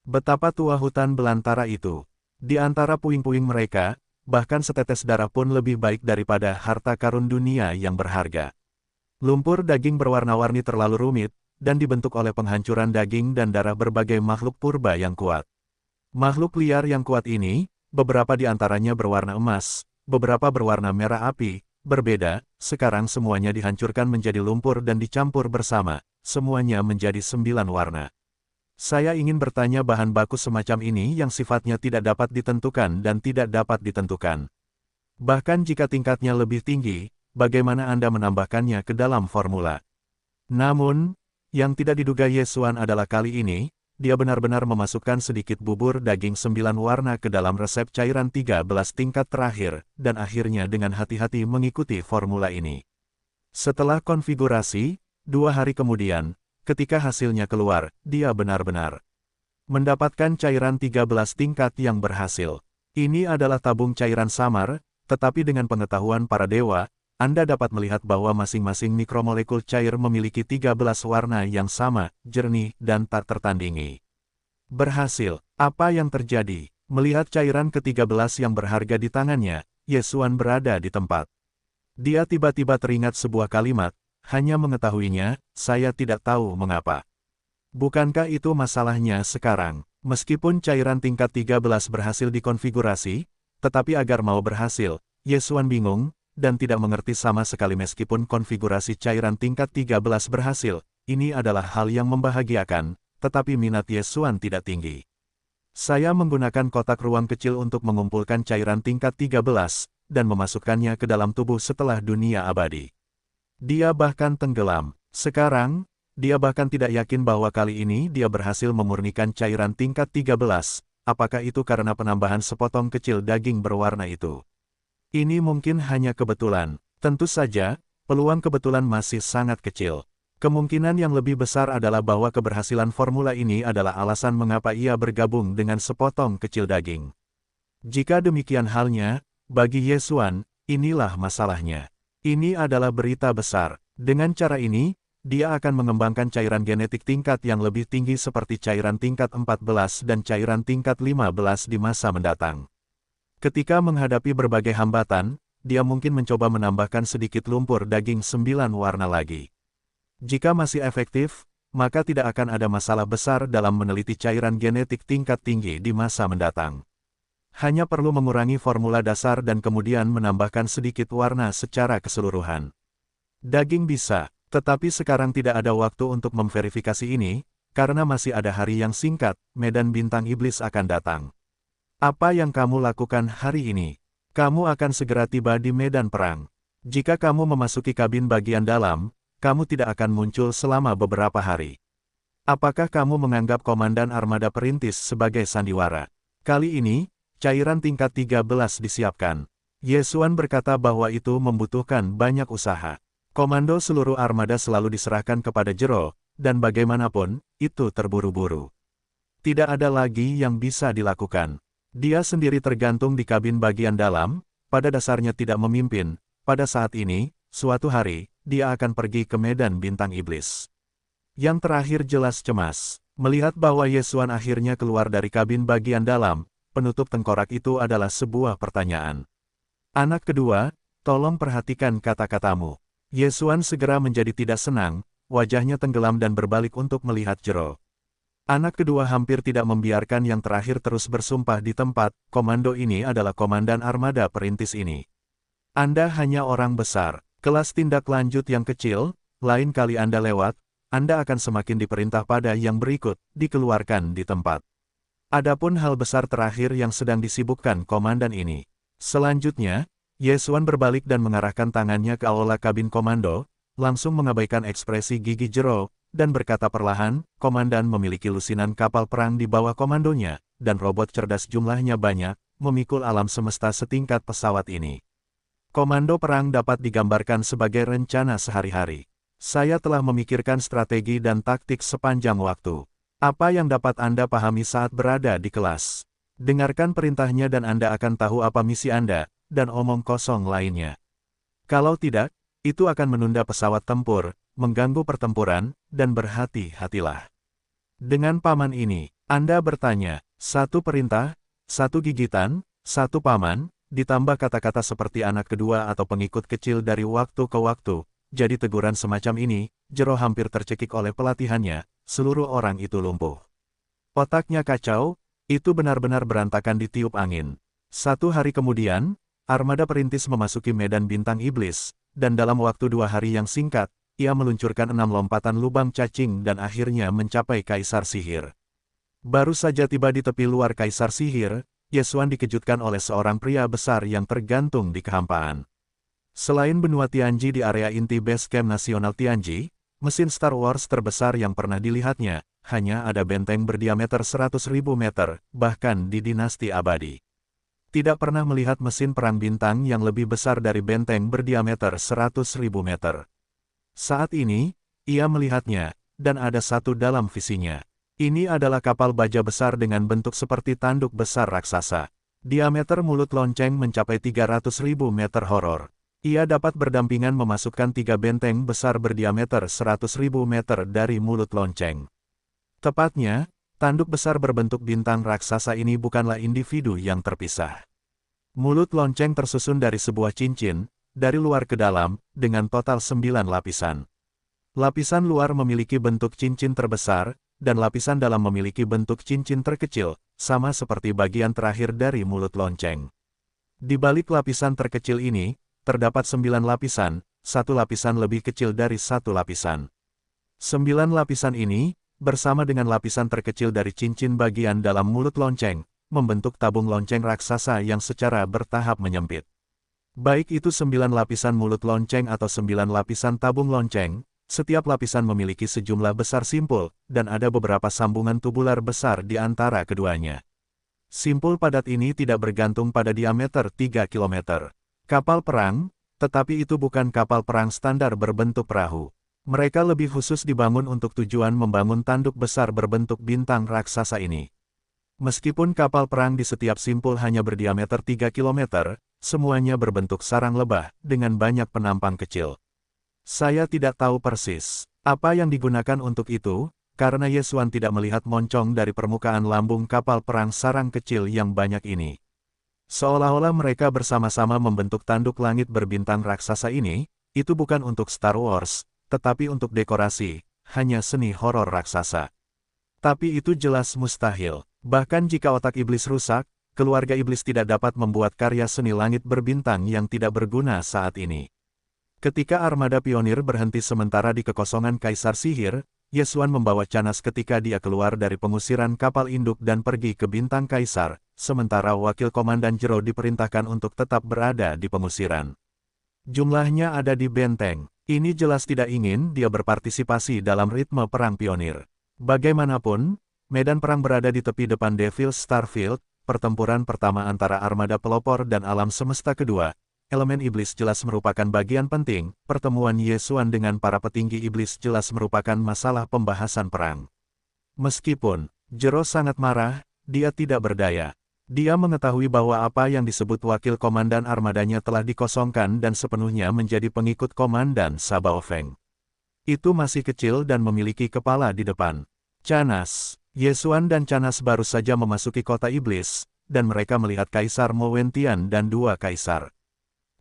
Betapa tua hutan belantara itu. Di antara puing-puing mereka, bahkan setetes darah pun lebih baik daripada harta karun dunia yang berharga. Lumpur daging berwarna-warni terlalu rumit, dan dibentuk oleh penghancuran daging dan darah berbagai makhluk purba yang kuat. Makhluk liar yang kuat ini, beberapa di antaranya berwarna emas, beberapa berwarna merah api, berbeda, sekarang semuanya dihancurkan menjadi lumpur dan dicampur bersama, semuanya menjadi 9 warna. Saya ingin bertanya bahan baku semacam ini yang sifatnya tidak dapat ditentukan dan tidak dapat ditentukan. Bahkan jika tingkatnya lebih tinggi, bagaimana Anda menambahkannya ke dalam formula? Namun, yang tidak diduga Ye Xuan adalah kali ini, dia benar-benar memasukkan sedikit bubur daging 9 warna ke dalam resep cairan 13 tingkat terakhir, dan akhirnya dengan hati-hati mengikuti formula ini. Setelah konfigurasi, 2 hari kemudian, ketika hasilnya keluar, dia benar-benar mendapatkan cairan 13 tingkat yang berhasil. Ini adalah tabung cairan samar, tetapi dengan pengetahuan para dewa, Anda dapat melihat bahwa masing-masing mikromolekul cair memiliki 13 warna yang sama, jernih, dan tak tertandingi. Berhasil. Apa yang terjadi? Melihat cairan ke-13 yang berharga di tangannya, Ye Xuan berada di tempat. Dia tiba-tiba teringat sebuah kalimat, hanya mengetahuinya, saya tidak tahu mengapa. Bukankah itu masalahnya sekarang? Meskipun cairan tingkat 13 berhasil dikonfigurasi, tetapi agar mau berhasil, Ye Xuan bingung, dan tidak mengerti sama sekali meskipun konfigurasi cairan tingkat 13 berhasil, ini adalah hal yang membahagiakan, tetapi minat Ye Xuan tidak tinggi. Saya menggunakan kotak ruang kecil untuk mengumpulkan cairan tingkat 13, dan memasukkannya ke dalam tubuh setelah dunia abadi. Dia bahkan tenggelam. Sekarang, dia bahkan tidak yakin bahwa kali ini dia berhasil memurnikan cairan tingkat 13, apakah itu karena penambahan sepotong kecil daging berwarna itu. Ini mungkin hanya kebetulan. Tentu saja, peluang kebetulan masih sangat kecil. Kemungkinan yang lebih besar adalah bahwa keberhasilan formula ini adalah alasan mengapa ia bergabung dengan sepotong kecil daging. Jika demikian halnya, bagi Ye Xuan, inilah masalahnya. Ini adalah berita besar. Dengan cara ini, dia akan mengembangkan cairan genetik tingkat yang lebih tinggi seperti cairan tingkat 14 dan cairan tingkat 15 di masa mendatang. Ketika menghadapi berbagai hambatan, dia mungkin mencoba menambahkan sedikit lumpur daging 9 warna lagi. Jika masih efektif, maka tidak akan ada masalah besar dalam meneliti cairan genetik tingkat tinggi di masa mendatang. Hanya perlu mengurangi formula dasar dan kemudian menambahkan sedikit warna secara keseluruhan. Daging bisa, tetapi sekarang tidak ada waktu untuk memverifikasi ini, karena masih ada hari yang singkat, medan bintang iblis akan datang. Apa yang kamu lakukan hari ini? Kamu akan segera tiba di medan perang. Jika kamu memasuki kabin bagian dalam, kamu tidak akan muncul selama beberapa hari. Apakah kamu menganggap Komandan Armada Perintis sebagai sandiwara? Kali ini, cairan tingkat 13 disiapkan. Ye Xuan berkata bahwa itu membutuhkan banyak usaha. Komando seluruh armada selalu diserahkan kepada Jero, dan bagaimanapun, itu terburu-buru. Tidak ada lagi yang bisa dilakukan. Dia sendiri tergantung di kabin bagian dalam, pada dasarnya tidak memimpin. Pada saat ini, suatu hari, dia akan pergi ke medan bintang iblis. Yang terakhir jelas cemas. Melihat bahwa Ye Xuan akhirnya keluar dari kabin bagian dalam, penutup tengkorak itu adalah sebuah pertanyaan. Anak kedua, tolong perhatikan kata-katamu. Ye Xuan segera menjadi tidak senang, wajahnya tenggelam dan berbalik untuk melihat Jero. Anak kedua hampir tidak membiarkan yang terakhir terus bersumpah di tempat, komando ini adalah komandan armada perintis ini. Anda hanya orang besar, kelas tindak lanjut yang kecil, lain kali Anda lewat, Anda akan semakin diperintah pada yang berikut, dikeluarkan di tempat. Adapun hal besar terakhir yang sedang disibukkan komandan ini. Selanjutnya, Ye Xuan berbalik dan mengarahkan tangannya ke aula kabin komando, langsung mengabaikan ekspresi gigi Zero, dan berkata perlahan, "Komandan memiliki lusinan kapal perang di bawah komandonya, dan robot cerdas jumlahnya banyak, memikul alam semesta setingkat pesawat ini. Komando perang dapat digambarkan sebagai rencana sehari-hari. Saya telah memikirkan strategi dan taktik sepanjang waktu. Apa yang dapat Anda pahami saat berada di kelas? Dengarkan perintahnya dan Anda akan tahu apa misi Anda, dan omong kosong lainnya. Kalau tidak, itu akan menunda pesawat tempur, mengganggu pertempuran, dan berhati-hatilah." Dengan paman ini, Anda bertanya, satu perintah, satu gigitan, satu paman, ditambah kata-kata seperti anak kedua atau pengikut kecil dari waktu ke waktu. Jadi teguran semacam ini, Zero hampir tercekik oleh pelatihannya, seluruh orang itu lumpuh. Otaknya kacau, itu benar-benar berantakan ditiup angin. Satu hari kemudian, armada perintis memasuki medan bintang iblis, dan dalam waktu 2 hari yang singkat, ia meluncurkan 6 lompatan lubang cacing dan akhirnya mencapai Kaisar Sihir. Baru saja tiba di tepi luar Kaisar Sihir, Yesuan dikejutkan oleh seorang pria besar yang tergantung di kehampaan. Selain benua Tianji di area inti base camp nasional Tianji, mesin Star Wars terbesar yang pernah dilihatnya, hanya ada benteng berdiameter 100.000 meter, bahkan di dinasti abadi. Tidak pernah melihat mesin perang bintang yang lebih besar dari benteng berdiameter 100.000 meter. Saat ini, ia melihatnya, dan ada satu dalam visinya. Ini adalah kapal baja besar dengan bentuk seperti tanduk besar raksasa. Diameter mulut lonceng mencapai 300.000 meter horor. Ia dapat berdampingan memasukkan 3 benteng besar berdiameter 100.000 meter dari mulut lonceng. Tepatnya, tanduk besar berbentuk bintang raksasa ini bukanlah individu yang terpisah. Mulut lonceng tersusun dari sebuah cincin, dari luar ke dalam, dengan total 9 lapisan. Lapisan luar memiliki bentuk cincin terbesar, dan lapisan dalam memiliki bentuk cincin terkecil, sama seperti bagian terakhir dari mulut lonceng. Di balik lapisan terkecil ini, terdapat 9 lapisan, satu lapisan lebih kecil dari satu lapisan. 9 lapisan ini, bersama dengan lapisan terkecil dari cincin bagian dalam mulut lonceng, membentuk tabung lonceng raksasa yang secara bertahap menyempit. Baik itu 9 lapisan mulut lonceng atau 9 lapisan tabung lonceng, setiap lapisan memiliki sejumlah besar simpul, dan ada beberapa sambungan tubular besar di antara keduanya. Simpul padat ini tidak bergantung pada diameter 3 km. Kapal perang, tetapi itu bukan kapal perang standar berbentuk perahu. Mereka lebih khusus dibangun untuk tujuan membangun tanduk besar berbentuk bintang raksasa ini. Meskipun kapal perang di setiap simpul hanya berdiameter 3 km, semuanya berbentuk sarang lebah, dengan banyak penampang kecil. Saya tidak tahu persis apa yang digunakan untuk itu, karena Yesuan tidak melihat moncong dari permukaan lambung kapal perang sarang kecil yang banyak ini. Seolah-olah mereka bersama-sama membentuk tanduk langit berbintang raksasa ini, itu bukan untuk Star Wars, tetapi untuk dekorasi, hanya seni horor raksasa. Tapi itu jelas mustahil. Bahkan jika otak iblis rusak, keluarga iblis tidak dapat membuat karya seni langit berbintang yang tidak berguna saat ini. Ketika armada pionir berhenti sementara di kekosongan Kaisar Sihir, Yesuan membawa Canas ketika dia keluar dari pengusiran kapal induk dan pergi ke bintang Kaisar, sementara wakil komandan Zero diperintahkan untuk tetap berada di pengusiran. Jumlahnya ada di benteng. Ini jelas tidak ingin dia berpartisipasi dalam ritme perang pionir. Bagaimanapun, medan perang berada di tepi depan Devil's Starfield, pertempuran pertama antara armada pelopor dan alam semesta kedua. Elemen iblis jelas merupakan bagian penting, pertemuan Yesuan dengan para petinggi iblis jelas merupakan masalah pembahasan perang. Meskipun Zero sangat marah, dia tidak berdaya. Dia mengetahui bahwa apa yang disebut wakil komandan armadanya telah dikosongkan dan sepenuhnya menjadi pengikut komandan Sabaofeng. Itu masih kecil dan memiliki kepala di depan. Canas, Yesuan dan Canas baru saja memasuki kota iblis, dan mereka melihat Kaisar Mo Wentian dan 2 kaisar.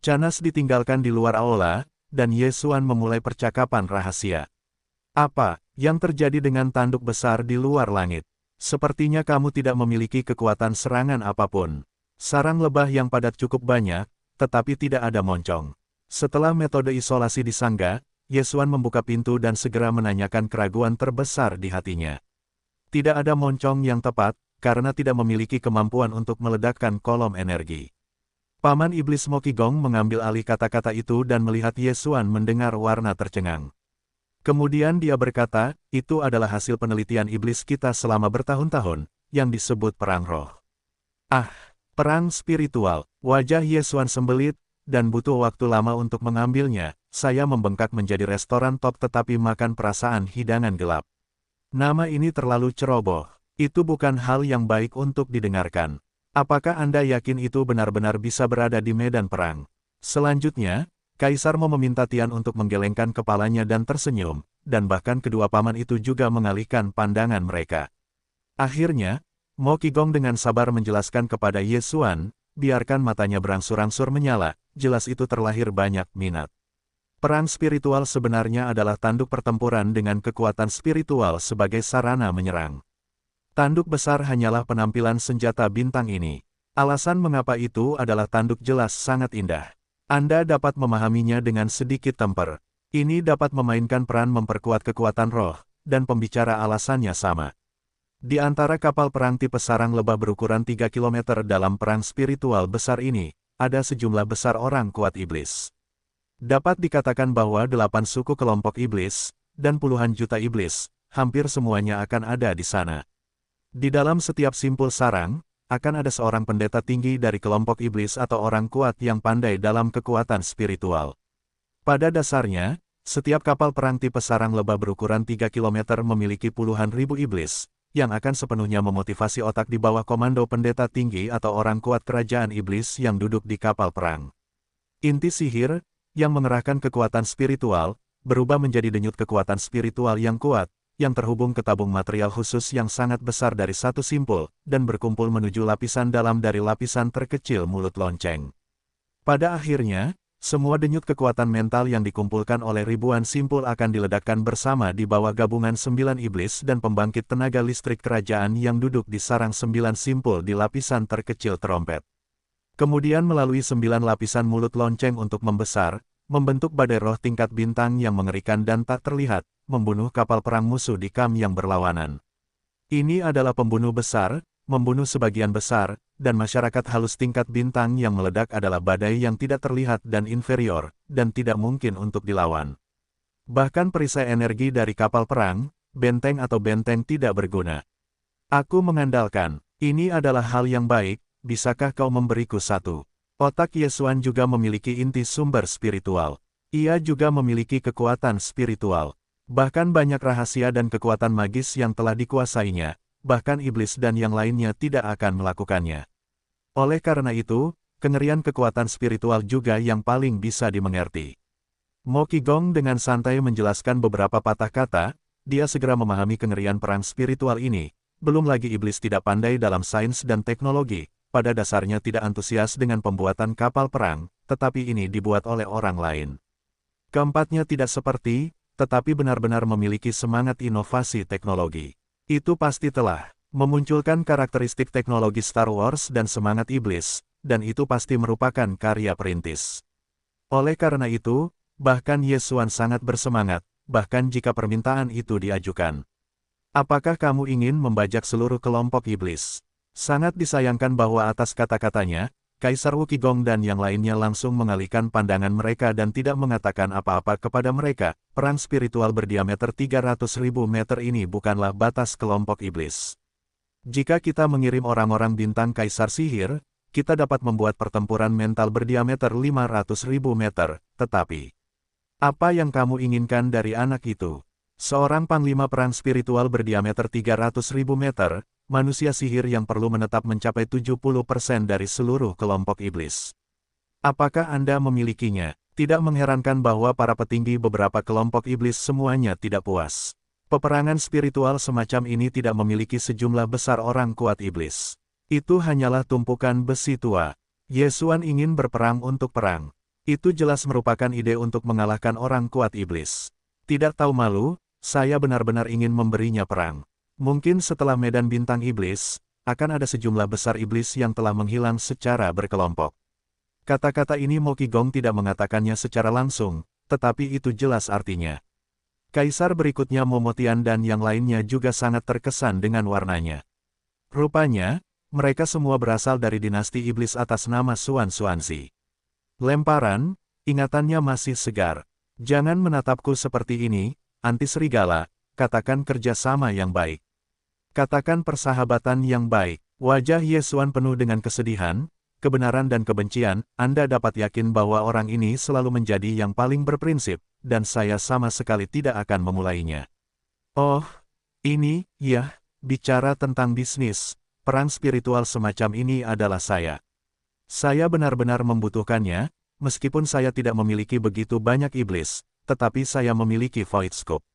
Canas ditinggalkan di luar aula, dan Yesuan memulai percakapan rahasia. Apa yang terjadi dengan tanduk besar di luar langit? Sepertinya kamu tidak memiliki kekuatan serangan apapun. Sarang lebah yang padat cukup banyak, tetapi tidak ada moncong. Setelah metode isolasi disanggah, Yesuan membuka pintu dan segera menanyakan keraguan terbesar di hatinya. Tidak ada moncong yang tepat, karena tidak memiliki kemampuan untuk meledakkan kolom energi. Paman Iblis Mo Qigong mengambil alih kata-kata itu dan melihat Ye Xuan mendengar warna tercengang. Kemudian dia berkata, itu adalah hasil penelitian iblis kita selama bertahun-tahun, yang disebut perang roh. Ah, perang spiritual. Wajah Ye Xuan sembelit, dan butuh waktu lama untuk mengambilnya. Saya membengkak menjadi restoran top tetapi makan perasaan hidangan gelap. Nama ini terlalu ceroboh. Itu bukan hal yang baik untuk didengarkan. Apakah Anda yakin itu benar-benar bisa berada di medan perang? Selanjutnya, Kaisar Mo meminta Tian untuk menggelengkan kepalanya dan tersenyum, dan bahkan kedua paman itu juga mengalihkan pandangan mereka. Akhirnya, Mo Qigong dengan sabar menjelaskan kepada Ye Xuan, biarkan matanya berangsur-angsur menyala, jelas itu terlahir banyak minat. Perang spiritual sebenarnya adalah tanduk pertempuran dengan kekuatan spiritual sebagai sarana menyerang. Tanduk besar hanyalah penampilan senjata bintang ini. Alasan mengapa itu adalah tanduk jelas sangat indah. Anda dapat memahaminya dengan sedikit temper. Ini dapat memainkan peran memperkuat kekuatan roh, dan pembicara alasannya sama. Di antara kapal perang tipe sarang lebah berukuran 3 km dalam perang spiritual besar ini, ada sejumlah besar orang kuat iblis. Dapat dikatakan bahwa 8 suku kelompok iblis, dan puluhan juta iblis, hampir semuanya akan ada di sana. Di dalam setiap simpul sarang, akan ada seorang pendeta tinggi dari kelompok iblis atau orang kuat yang pandai dalam kekuatan spiritual. Pada dasarnya, setiap kapal perang tipe sarang lebah berukuran 3 km memiliki puluhan ribu iblis, yang akan sepenuhnya memotivasi otak di bawah komando pendeta tinggi atau orang kuat kerajaan iblis yang duduk di kapal perang. Inti sihir, yang mengerahkan kekuatan spiritual, berubah menjadi denyut kekuatan spiritual yang kuat, yang terhubung ke tabung material khusus yang sangat besar dari satu simpul, dan berkumpul menuju lapisan dalam dari lapisan terkecil mulut lonceng. Pada akhirnya, semua denyut kekuatan mental yang dikumpulkan oleh ribuan simpul akan diledakkan bersama di bawah gabungan 9 iblis dan pembangkit tenaga listrik kerajaan yang duduk di sarang 9 simpul di lapisan terkecil trompet. Kemudian melalui 9 lapisan mulut lonceng untuk membesar, membentuk badai roh tingkat bintang yang mengerikan dan tak terlihat, membunuh kapal perang musuh di kam yang berlawanan. Ini adalah pembunuh besar, membunuh sebagian besar, dan masyarakat halus tingkat bintang yang meledak adalah badai yang tidak terlihat dan inferior, dan tidak mungkin untuk dilawan. Bahkan perisai energi dari kapal perang, benteng atau benteng tidak berguna. Aku mengandalkan, ini adalah hal yang baik, bisakah kau memberiku satu? Otak Ye Xuan juga memiliki inti sumber spiritual. Ia juga memiliki kekuatan spiritual. Bahkan banyak rahasia dan kekuatan magis yang telah dikuasainya, bahkan iblis dan yang lainnya tidak akan melakukannya. Oleh karena itu, kengerian kekuatan spiritual juga yang paling bisa dimengerti. Mo Qigong dengan santai menjelaskan beberapa patah kata, dia segera memahami kengerian perang spiritual ini, belum lagi iblis tidak pandai dalam sains dan teknologi, pada dasarnya tidak antusias dengan pembuatan kapal perang, tetapi ini dibuat oleh orang lain. Keempatnya tidak seperti, tetapi benar-benar memiliki semangat inovasi teknologi. Itu pasti telah memunculkan karakteristik teknologi Star Wars dan semangat iblis, dan itu pasti merupakan karya perintis. Oleh karena itu, bahkan Ye Xuan sangat bersemangat, bahkan jika permintaan itu diajukan. Apakah kamu ingin membajak seluruh kelompok iblis? Sangat disayangkan bahwa atas kata-katanya, Kaisar Wu Qigong dan yang lainnya langsung mengalihkan pandangan mereka dan tidak mengatakan apa-apa kepada mereka. Perang spiritual berdiameter 300.000 meter ini bukanlah batas kelompok iblis. Jika kita mengirim orang-orang bintang Kaisar Sihir, kita dapat membuat pertempuran mental berdiameter 500.000 meter, tetapi apa yang kamu inginkan dari anak itu? Seorang panglima perang spiritual berdiameter 300.000 meter, manusia sihir yang perlu menetap mencapai 70% dari seluruh kelompok iblis. Apakah Anda memilikinya? Tidak mengherankan bahwa para petinggi beberapa kelompok iblis semuanya tidak puas. Peperangan spiritual semacam ini tidak memiliki sejumlah besar orang kuat iblis. Itu hanyalah tumpukan besi tua. Ye Xuan ingin berperang untuk perang. Itu jelas merupakan ide untuk mengalahkan orang kuat iblis. Tidak tahu malu, saya benar-benar ingin memberinya perang. Mungkin setelah medan bintang iblis, akan ada sejumlah besar iblis yang telah menghilang secara berkelompok. Kata-kata ini Mo Qigong tidak mengatakannya secara langsung, tetapi itu jelas artinya. Kaisar berikutnya Mo Tian dan yang lainnya juga sangat terkesan dengan warnanya. Rupanya, Mereka semua berasal dari dinasti iblis atas nama Xuan Xuanzi. Lemparan, ingatannya masih segar. Jangan menatapku seperti ini, anti serigala, katakan kerjasama yang baik. Katakan persahabatan yang baik. Wajah Ye Xuan penuh dengan kesedihan, kebenaran dan kebencian. Anda dapat yakin bahwa orang ini selalu menjadi yang paling berprinsip, dan saya sama sekali tidak akan memulainya. Oh, ini, ya, bicara tentang bisnis, perang spiritual semacam ini adalah saya. Saya benar-benar membutuhkannya, meskipun saya tidak memiliki begitu banyak iblis, tetapi saya memiliki Void Scope.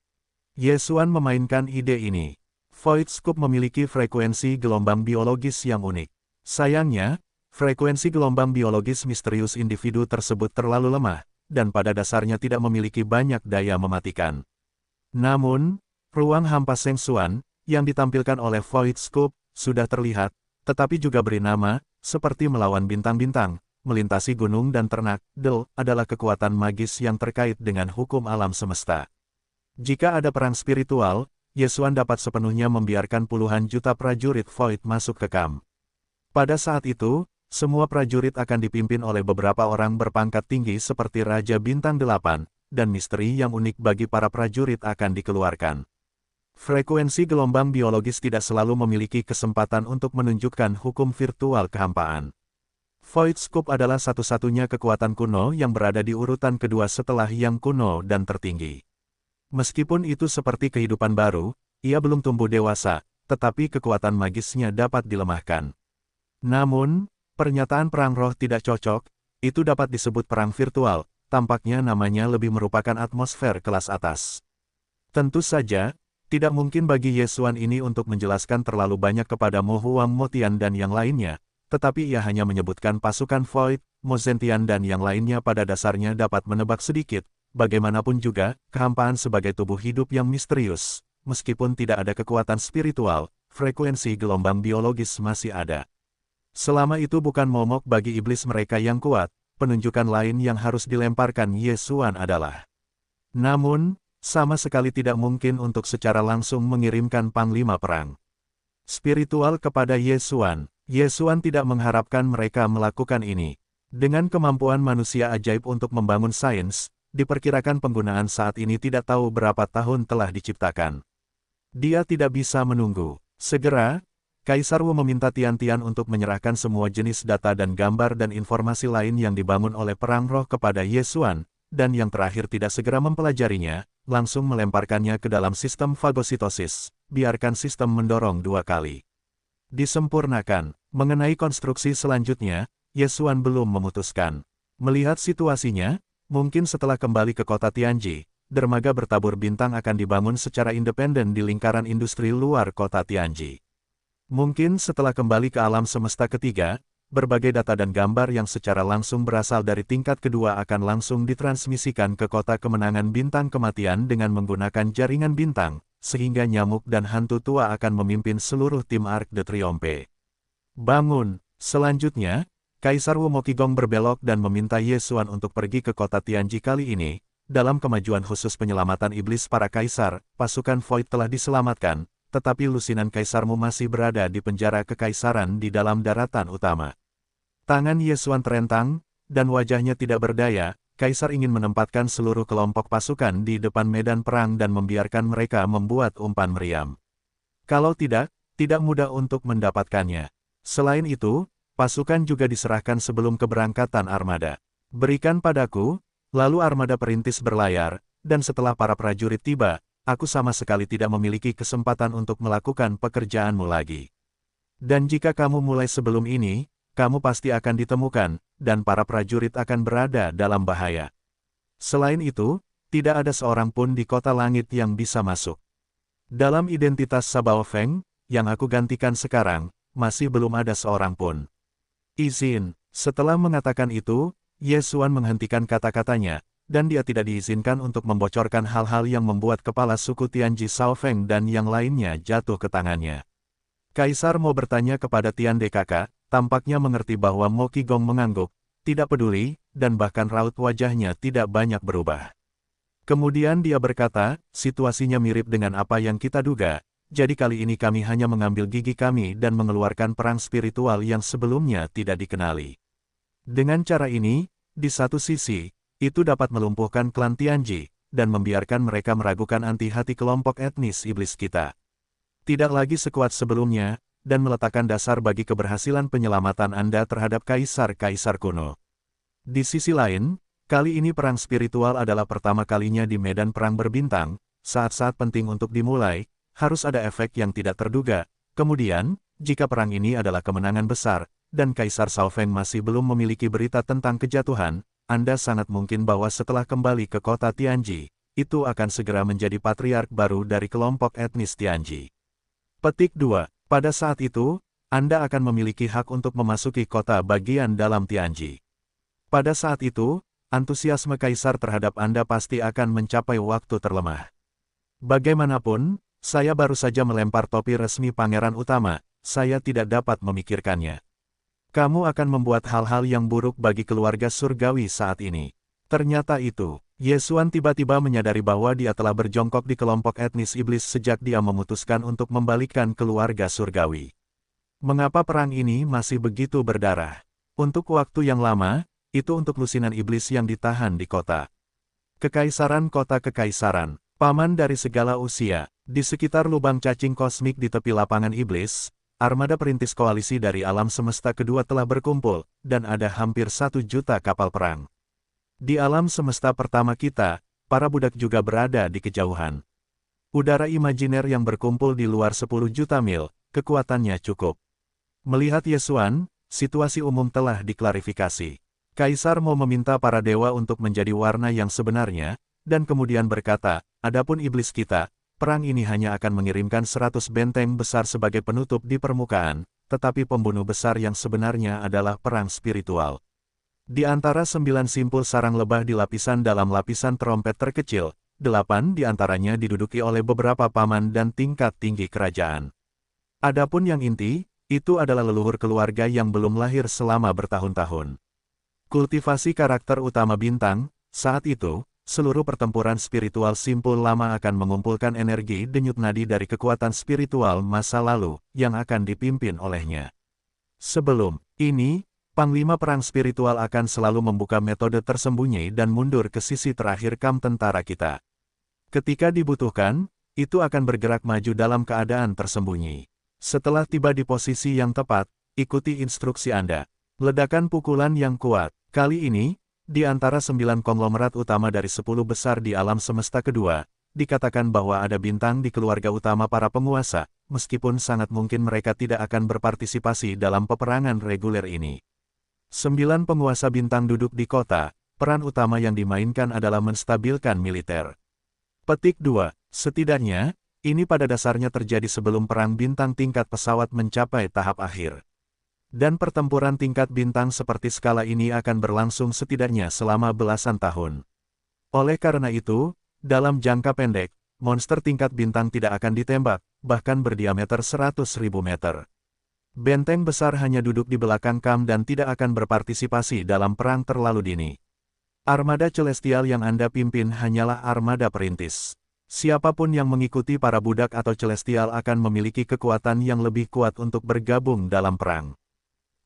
Ye Xuan memainkan ide ini. Void Scope memiliki frekuensi gelombang biologis yang unik. Sayangnya, frekuensi gelombang biologis misterius individu tersebut terlalu lemah, dan pada dasarnya tidak memiliki banyak daya mematikan. Namun, ruang hampa Sheng Xuan, yang ditampilkan oleh Void Scope, sudah terlihat, tetapi juga beri nama, seperti melawan bintang-bintang, melintasi gunung dan ternak, adalah kekuatan magis yang terkait dengan hukum alam semesta. Jika ada perang spiritual, Ye Xuan dapat sepenuhnya membiarkan puluhan juta prajurit Void masuk ke kamp. Pada saat itu, semua prajurit akan dipimpin oleh beberapa orang berpangkat tinggi seperti Raja Bintang 8, dan misteri yang unik bagi para prajurit akan dikeluarkan. Frekuensi gelombang biologis tidak selalu memiliki kesempatan untuk menunjukkan hukum virtual kehampaan. Void Scope adalah satu-satunya kekuatan kuno yang berada di urutan kedua setelah yang kuno dan tertinggi. Meskipun itu seperti kehidupan baru, ia belum tumbuh dewasa, tetapi kekuatan magisnya dapat dilemahkan. Namun, pernyataan perang roh tidak cocok, itu dapat disebut perang virtual, tampaknya namanya lebih merupakan atmosfer kelas atas. Tentu saja, tidak mungkin bagi Ye Xuan ini untuk menjelaskan terlalu banyak kepada Mo Huang Motian dan yang lainnya, tetapi ia hanya menyebutkan pasukan Void, Mo Zentian dan yang lainnya pada dasarnya dapat menebak sedikit. Bagaimanapun juga, kehampaan sebagai tubuh hidup yang misterius, meskipun tidak ada kekuatan spiritual, frekuensi gelombang biologis masih ada. Selama itu bukan momok bagi iblis mereka yang kuat, penunjukan lain yang harus dilemparkan Ye Xuan adalah. Namun, sama sekali tidak mungkin untuk secara langsung mengirimkan panglima perang spiritual kepada Ye Xuan. Ye Xuan tidak mengharapkan mereka melakukan ini. Dengan kemampuan manusia ajaib untuk membangun sains, diperkirakan penggunaan saat ini tidak tahu berapa tahun telah diciptakan. Dia tidak bisa menunggu. Segera, Kaisar Wu meminta Tian-Tian untuk menyerahkan semua jenis data dan gambar dan informasi lain yang dibangun oleh perang roh kepada Ye Xuan, dan yang terakhir tidak segera mempelajarinya, langsung melemparkannya ke dalam sistem fagositosis. Biarkan sistem mendorong 2 kali. Disempurnakan. Mengenai konstruksi selanjutnya, Ye Xuan belum memutuskan. Melihat situasinya, mungkin setelah kembali ke kota Tianji, dermaga bertabur bintang akan dibangun secara independen di lingkaran industri luar kota Tianji. Mungkin setelah kembali ke alam semesta ketiga, berbagai data dan gambar yang secara langsung berasal dari tingkat kedua akan langsung ditransmisikan ke kota kemenangan bintang kematian dengan menggunakan jaringan bintang, sehingga nyamuk dan hantu tua akan memimpin seluruh tim Arc de Triomphe. Bangun! Selanjutnya, Kaisar Wu Mokigong berbelok dan meminta Ye Xuan untuk pergi ke kota Tianji kali ini. Dalam kemajuan khusus penyelamatan iblis para kaisar, pasukan Void telah diselamatkan, tetapi lusinan kaisarmu masih berada di penjara kekaisaran di dalam daratan utama. Tangan Ye Xuan terentang, dan wajahnya tidak berdaya. Kaisar ingin menempatkan seluruh kelompok pasukan di depan medan perang dan membiarkan mereka membuat umpan meriam. Kalau tidak, tidak mudah untuk mendapatkannya. Selain itu, pasukan juga diserahkan sebelum keberangkatan armada. Berikan padaku, lalu armada perintis berlayar, dan setelah para prajurit tiba, aku sama sekali tidak memiliki kesempatan untuk melakukan pekerjaanmu lagi. Dan jika kamu mulai sebelum ini, kamu pasti akan ditemukan, dan para prajurit akan berada dalam bahaya. Selain itu, tidak ada seorang pun di kota langit yang bisa masuk. Dalam identitas Sabao Feng, yang aku gantikan sekarang, masih belum ada seorang pun. Izin. Setelah mengatakan itu, Ye Xuan menghentikan kata-katanya, dan dia tidak diizinkan untuk membocorkan hal-hal yang membuat kepala suku Tianji Sao Feng dan yang lainnya jatuh ke tangannya. Kaisar mau bertanya kepada Tian De Kakak, tampaknya mengerti bahwa Mo Qigong mengangguk, tidak peduli, dan bahkan raut wajahnya tidak banyak berubah. Kemudian dia berkata, situasinya mirip dengan apa yang kita duga, jadi kali ini kami hanya mengambil gigi kami dan mengeluarkan perang spiritual yang sebelumnya tidak dikenali. Dengan cara ini, di satu sisi, itu dapat melumpuhkan klan Tianji, dan membiarkan mereka meragukan anti-hati kelompok etnis iblis kita. Tidak lagi sekuat sebelumnya, dan meletakkan dasar bagi keberhasilan penyelamatan Anda terhadap kaisar-kaisar kuno. Di sisi lain, kali ini perang spiritual adalah pertama kalinya di medan perang berbintang, saat-saat penting untuk dimulai, harus ada efek yang tidak terduga. Kemudian, jika perang ini adalah kemenangan besar, dan Kaisar Shaofeng masih belum memiliki berita tentang kejatuhan, Anda sangat mungkin bahwa setelah kembali ke kota Tianji, itu akan segera menjadi patriark baru dari kelompok etnis Tianji. Petik 2. Pada saat itu, Anda akan memiliki hak untuk memasuki kota bagian dalam Tianji. Pada saat itu, antusiasme Kaisar terhadap Anda pasti akan mencapai waktu terlemah. Bagaimanapun, saya baru saja melempar topi resmi pangeran utama, saya tidak dapat memikirkannya. Kamu akan membuat hal-hal yang buruk bagi keluarga surgawi saat ini. Ternyata itu, Ye Xuan tiba-tiba menyadari bahwa dia telah berjongkok di kelompok etnis iblis sejak dia memutuskan untuk membalikkan keluarga surgawi. Mengapa perang ini masih begitu berdarah? Untuk waktu yang lama, itu untuk lusinan iblis yang ditahan di kota. Kekaisaran kota kekaisaran, paman dari segala usia, di sekitar lubang cacing kosmik di tepi lapangan iblis, armada perintis koalisi dari alam semesta kedua telah berkumpul, dan ada hampir 1 juta kapal perang. Di alam semesta pertama kita, para budak juga berada di kejauhan. Udara imajiner yang berkumpul di luar 10 juta mil, kekuatannya cukup. Melihat Ye Xuan, situasi umum telah diklarifikasi. Kaisar mau meminta para dewa untuk menjadi warna yang sebenarnya, dan kemudian berkata, adapun iblis kita, perang ini hanya akan mengirimkan 100 benteng besar sebagai penutup di permukaan, tetapi pembunuh besar yang sebenarnya adalah perang spiritual. Di antara 9 simpul sarang lebah di lapisan dalam lapisan trompet terkecil, 8 di antaranya diduduki oleh beberapa paman dan tingkat tinggi kerajaan. Adapun yang inti, itu adalah leluhur keluarga yang belum lahir selama bertahun-tahun. Kultivasi karakter utama bintang, saat itu, seluruh pertempuran spiritual simpul lama akan mengumpulkan energi denyut nadi dari kekuatan spiritual masa lalu, yang akan dipimpin olehnya. Sebelum ini, Panglima Perang Spiritual akan selalu membuka metode tersembunyi dan mundur ke sisi terakhir kam tentara kita. Ketika dibutuhkan, itu akan bergerak maju dalam keadaan tersembunyi. Setelah tiba di posisi yang tepat, ikuti instruksi Anda. Ledakan pukulan yang kuat, kali ini, di antara 9 konglomerat utama dari 10 besar di alam semesta kedua, dikatakan bahwa ada bintang di keluarga utama para penguasa, meskipun sangat mungkin mereka tidak akan berpartisipasi dalam peperangan reguler ini. 9 penguasa bintang duduk di kota, peran utama yang dimainkan adalah menstabilkan militer. Petik 2. Setidaknya, ini pada dasarnya terjadi sebelum perang bintang tingkat pesawat mencapai tahap akhir. Dan pertempuran tingkat bintang seperti skala ini akan berlangsung setidaknya selama belasan tahun. Oleh karena itu, dalam jangka pendek, monster tingkat bintang tidak akan ditembak, bahkan berdiameter 100.000 meter. Benteng besar hanya duduk di belakang kam dan tidak akan berpartisipasi dalam perang terlalu dini. Armada celestial yang Anda pimpin hanyalah armada perintis. Siapapun yang mengikuti para budak atau celestial akan memiliki kekuatan yang lebih kuat untuk bergabung dalam perang.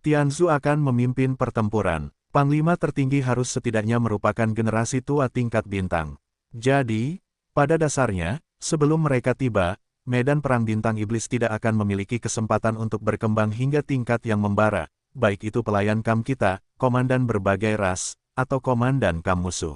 Tianzu akan memimpin pertempuran. Panglima tertinggi harus setidaknya merupakan generasi tua tingkat bintang. Jadi, pada dasarnya, sebelum mereka tiba, medan perang bintang iblis tidak akan memiliki kesempatan untuk berkembang hingga tingkat yang membara, baik itu pelayan kam kita, komandan berbagai ras, atau komandan kam musuh.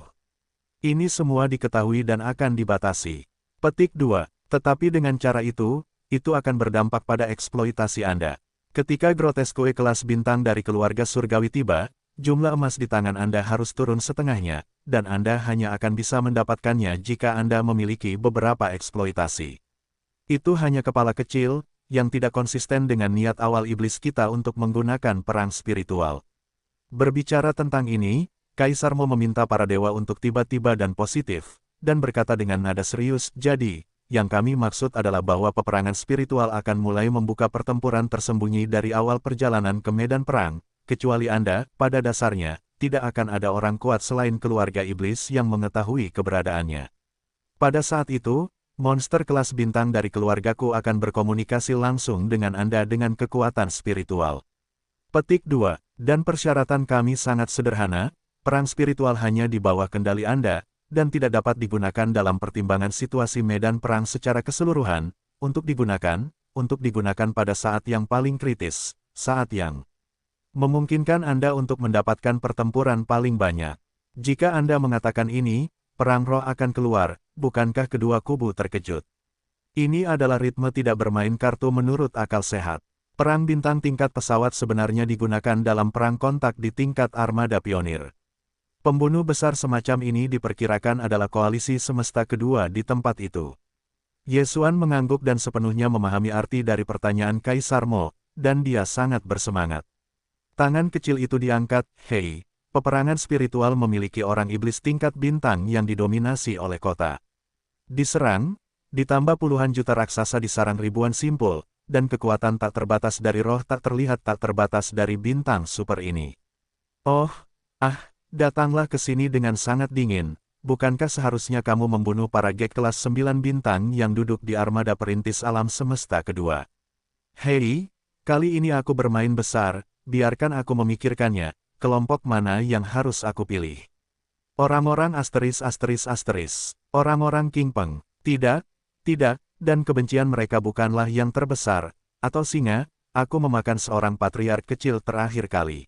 Ini semua diketahui dan akan dibatasi. Petik 2. Tetapi dengan cara itu akan berdampak pada eksploitasi Anda. Ketika Grotesque kelas bintang dari keluarga surgawi tiba, jumlah emas di tangan Anda harus turun setengahnya, dan Anda hanya akan bisa mendapatkannya jika Anda memiliki beberapa eksploitasi. Itu hanya kepala kecil, yang tidak konsisten dengan niat awal iblis kita untuk menggunakan perang spiritual. Berbicara tentang ini, Kaisar mau meminta para dewa untuk tiba-tiba dan positif, dan berkata dengan nada serius, jadi, yang kami maksud adalah bahwa peperangan spiritual akan mulai membuka pertempuran tersembunyi dari awal perjalanan ke medan perang, kecuali Anda, pada dasarnya, tidak akan ada orang kuat selain keluarga iblis yang mengetahui keberadaannya. Pada saat itu, monster kelas bintang dari keluargaku akan berkomunikasi langsung dengan Anda dengan kekuatan spiritual. Petik 2. Dan persyaratan kami sangat sederhana, perang spiritual hanya di bawah kendali Anda, dan tidak dapat digunakan dalam pertimbangan situasi medan perang secara keseluruhan, untuk digunakan pada saat yang paling kritis, saat yang memungkinkan Anda untuk mendapatkan pertempuran paling banyak. Jika Anda mengatakan ini, perang roh akan keluar, bukankah kedua kubu terkejut? Ini adalah ritme tidak bermain kartu menurut akal sehat. Perang bintang tingkat pesawat sebenarnya digunakan dalam perang kontak di tingkat armada pionir. Pembunuh besar semacam ini diperkirakan adalah koalisi semesta kedua di tempat itu. Yesuan mengangguk dan sepenuhnya memahami arti dari pertanyaan Kaisar Mo, dan dia sangat bersemangat. Tangan kecil itu diangkat, hei, peperangan spiritual memiliki orang iblis tingkat bintang yang didominasi oleh kota. Diserang, ditambah puluhan juta raksasa disarang ribuan simpul, dan kekuatan tak terbatas dari roh tak terlihat tak terbatas dari bintang super ini. Oh, datanglah ke sini dengan sangat dingin, bukankah seharusnya kamu membunuh para gek kelas 9 bintang yang duduk di armada perintis alam semesta kedua? Hei, kali ini aku bermain besar, biarkan aku memikirkannya, kelompok mana yang harus aku pilih. Orang-orang asteris, orang-orang King Peng, tidak, dan kebencian mereka bukanlah yang terbesar, atau singa, aku memakan seorang patriark kecil terakhir kali.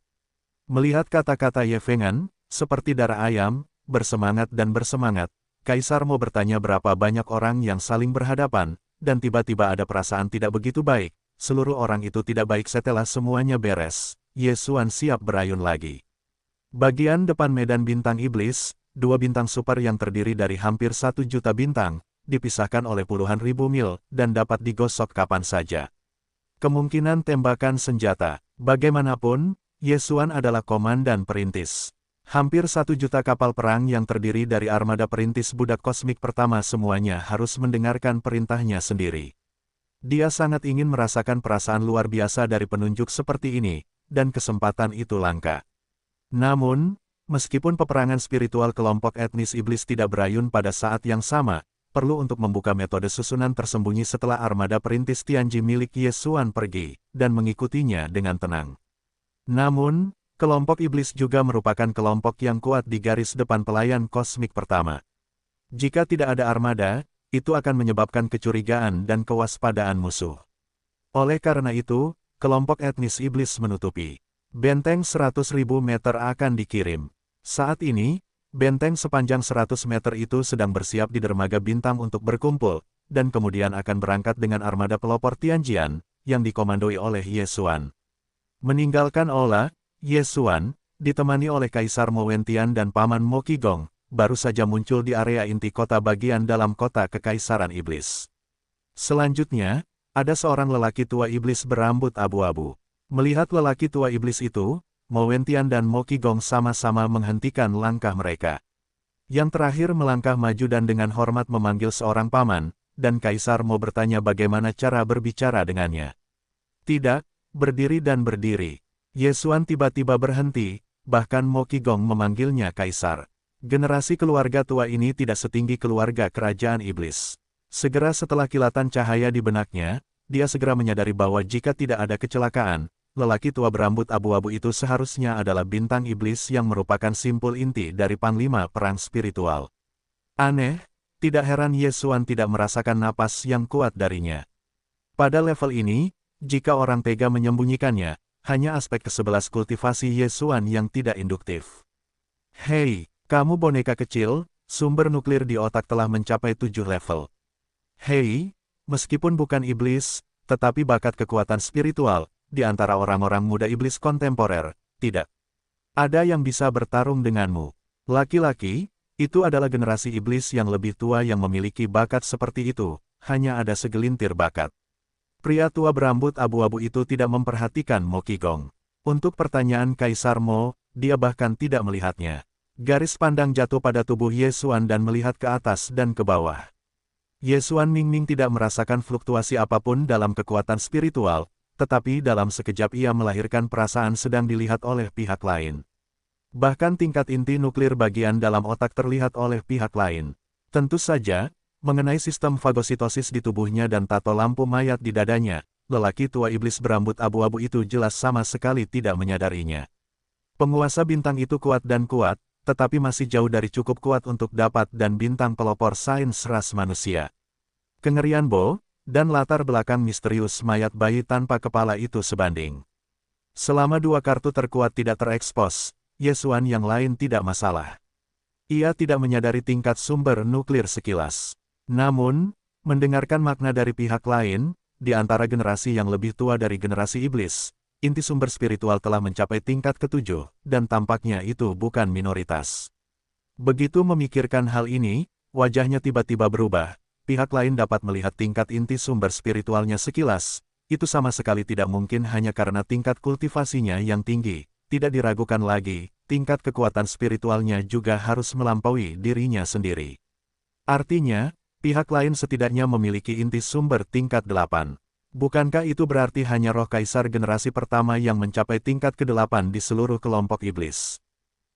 Melihat kata-kata Ye Feng'an, seperti darah ayam, bersemangat, Kaisar Mo bertanya berapa banyak orang yang saling berhadapan, dan tiba-tiba ada perasaan tidak begitu baik, seluruh orang itu tidak baik setelah semuanya beres, Yesuan siap berayun lagi. Bagian depan medan bintang iblis, 2 bintang super yang terdiri dari hampir 1 juta bintang, dipisahkan oleh puluhan ribu mil, dan dapat digosok kapan saja. Kemungkinan tembakan senjata, bagaimanapun, Yesuan adalah komandan perintis. Hampir 1 juta kapal perang yang terdiri dari armada perintis budak kosmik pertama semuanya harus mendengarkan perintahnya sendiri. Dia sangat ingin merasakan perasaan luar biasa dari penunjuk seperti ini, dan kesempatan itu langka. Namun, meskipun peperangan spiritual kelompok etnis iblis tidak berayun pada saat yang sama, perlu untuk membuka metode susunan tersembunyi setelah armada perintis Tianji milik Yesuan pergi, dan mengikutinya dengan tenang. Namun, kelompok iblis juga merupakan kelompok yang kuat di garis depan pelayan kosmik pertama. Jika tidak ada armada, itu akan menyebabkan kecurigaan dan kewaspadaan musuh. Oleh karena itu, kelompok etnis iblis menutupi. Benteng 100.000 meter akan dikirim. Saat ini, benteng sepanjang 100 meter itu sedang bersiap di dermaga bintang untuk berkumpul, dan kemudian akan berangkat dengan armada pelopor Tianjian, yang dikomandoi oleh Yesuan. Meninggalkan Ola, Yesuan, ditemani oleh Kaisar Mo Wentian dan Paman Mo Qigong, baru saja muncul di area inti kota bagian dalam kota Kekaisaran Iblis. Selanjutnya, ada seorang lelaki tua iblis berambut abu-abu. Melihat lelaki tua iblis itu, Mo Wentian dan Mo Qigong sama-sama menghentikan langkah mereka. Yang terakhir melangkah maju dan dengan hormat memanggil seorang paman, dan Kaisar Mo bertanya bagaimana cara berbicara dengannya. Tidak, berdiri dan berdiri. Yesuan tiba-tiba berhenti, bahkan Mo Qigong memanggilnya Kaisar. Generasi keluarga tua ini tidak setinggi keluarga kerajaan iblis. Segera setelah kilatan cahaya di benaknya, dia segera menyadari bahwa jika tidak ada kecelakaan, lelaki tua berambut abu-abu itu seharusnya adalah bintang iblis yang merupakan simpul inti dari panglima perang spiritual. Aneh, tidak heran Yesuan tidak merasakan napas yang kuat darinya. Pada level ini, jika orang tega menyembunyikannya, hanya aspek ke-11 kultivasi Yesuan yang tidak induktif. Hei, kamu boneka kecil, sumber nuklir di otak telah mencapai 7 level. Hei, meskipun bukan iblis, tetapi bakat kekuatan spiritual, di antara orang-orang muda iblis kontemporer, tidak ada yang bisa bertarung denganmu. Laki-laki, itu adalah generasi iblis yang lebih tua yang memiliki bakat seperti itu, hanya ada segelintir bakat. Pria tua berambut abu-abu itu tidak memperhatikan Mo Qigong. Untuk pertanyaan Kaisar Mo, dia bahkan tidak melihatnya. Garis pandang jatuh pada tubuh Yesuan dan melihat ke atas dan ke bawah. Yesuan Mingming tidak merasakan fluktuasi apapun dalam kekuatan spiritual, tetapi dalam sekejap ia melahirkan perasaan sedang dilihat oleh pihak lain. Bahkan tingkat inti nuklir bagian dalam otak terlihat oleh pihak lain. Tentu saja, Mengenai sistem fagositosis di tubuhnya dan tato lampu mayat di dadanya, lelaki tua iblis berambut abu-abu itu jelas sama sekali tidak menyadarinya. Penguasa bintang itu kuat dan kuat, tetapi masih jauh dari cukup kuat untuk dapat dan bintang pelopor sains ras manusia. Kengerian Bo, dan latar belakang misterius mayat bayi tanpa kepala itu sebanding. Selama dua kartu terkuat tidak terekspos, Yesuan yang lain tidak masalah. Ia tidak menyadari tingkat sumber nuklir sekilas. Namun, mendengarkan makna dari pihak lain, di antara generasi yang lebih tua dari generasi iblis, inti sumber spiritual telah mencapai tingkat ketujuh, dan tampaknya itu bukan minoritas. Begitu memikirkan hal ini, wajahnya tiba-tiba berubah. Pihak lain dapat melihat tingkat inti sumber spiritualnya sekilas. Itu sama sekali tidak mungkin hanya karena tingkat kultivasinya yang tinggi. Tidak diragukan lagi, tingkat kekuatan spiritualnya juga harus melampaui dirinya sendiri. Artinya, pihak lain setidaknya memiliki inti sumber tingkat 8. Bukankah itu berarti hanya roh kaisar generasi pertama yang mencapai tingkat ke-8 di seluruh kelompok iblis?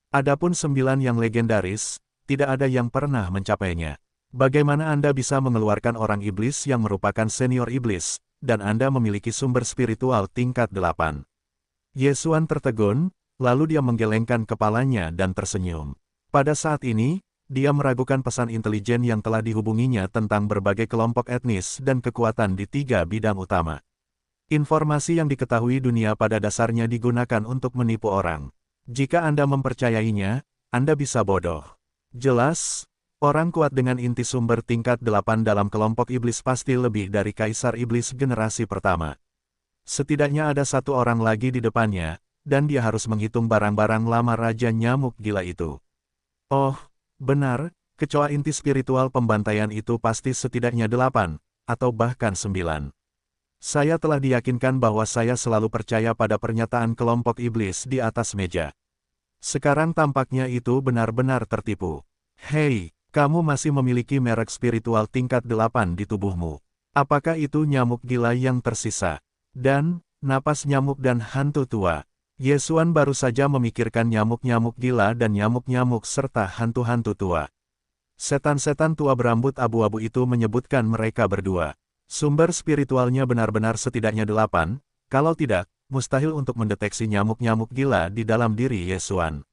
Adapun 9 yang legendaris, tidak ada yang pernah mencapainya. Bagaimana Anda bisa mengeluarkan orang iblis yang merupakan senior iblis, dan Anda memiliki sumber spiritual tingkat 8? Yesuan tertegun, lalu dia menggelengkan kepalanya dan tersenyum. Pada saat ini, dia meragukan pesan intelijen yang telah dihubunginya tentang berbagai kelompok etnis dan kekuatan di 3 bidang utama. Informasi yang diketahui dunia pada dasarnya digunakan untuk menipu orang. Jika Anda mempercayainya, Anda bisa bodoh. Jelas, orang kuat dengan inti sumber tingkat 8 dalam kelompok iblis pasti lebih dari kaisar iblis generasi pertama. Setidaknya ada satu orang lagi di depannya, dan dia harus menghitung barang-barang lama Raja Nyamuk Gila itu. Oh, benar, kecoa inti spiritual pembantaian itu pasti setidaknya 8, atau bahkan 9. Saya telah diyakinkan bahwa saya selalu percaya pada pernyataan kelompok iblis di atas meja. Sekarang tampaknya itu benar-benar tertipu. Hei, kamu masih memiliki merek spiritual tingkat 8 di tubuhmu. Apakah itu nyamuk gila yang tersisa? Dan, napas nyamuk dan hantu tua. Yesuan baru saja memikirkan nyamuk-nyamuk gila dan nyamuk-nyamuk serta hantu-hantu tua. Setan-setan tua berambut abu-abu itu menyebutkan mereka berdua. Sumber spiritualnya benar-benar setidaknya 8, kalau tidak, mustahil untuk mendeteksi nyamuk-nyamuk gila di dalam diri Yesuan.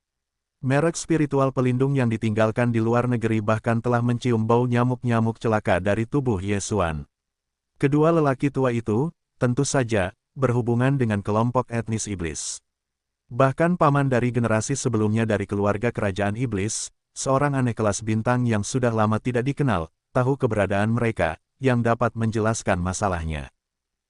Merek spiritual pelindung yang ditinggalkan di luar negeri bahkan telah mencium bau nyamuk-nyamuk celaka dari tubuh Yesuan. Kedua lelaki tua itu, tentu saja, berhubungan dengan kelompok etnis iblis. Bahkan paman dari generasi sebelumnya dari keluarga kerajaan iblis, seorang aneh kelas bintang yang sudah lama tidak dikenal, tahu keberadaan mereka, yang dapat menjelaskan masalahnya.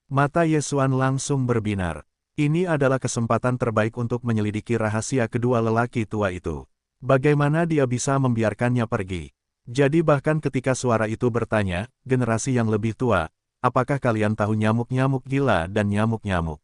Mata Yesuan langsung berbinar. Ini adalah kesempatan terbaik untuk menyelidiki rahasia kedua lelaki tua itu. Bagaimana dia bisa membiarkannya pergi? Jadi bahkan ketika suara itu bertanya, generasi yang lebih tua, apakah kalian tahu nyamuk-nyamuk gila dan nyamuk-nyamuk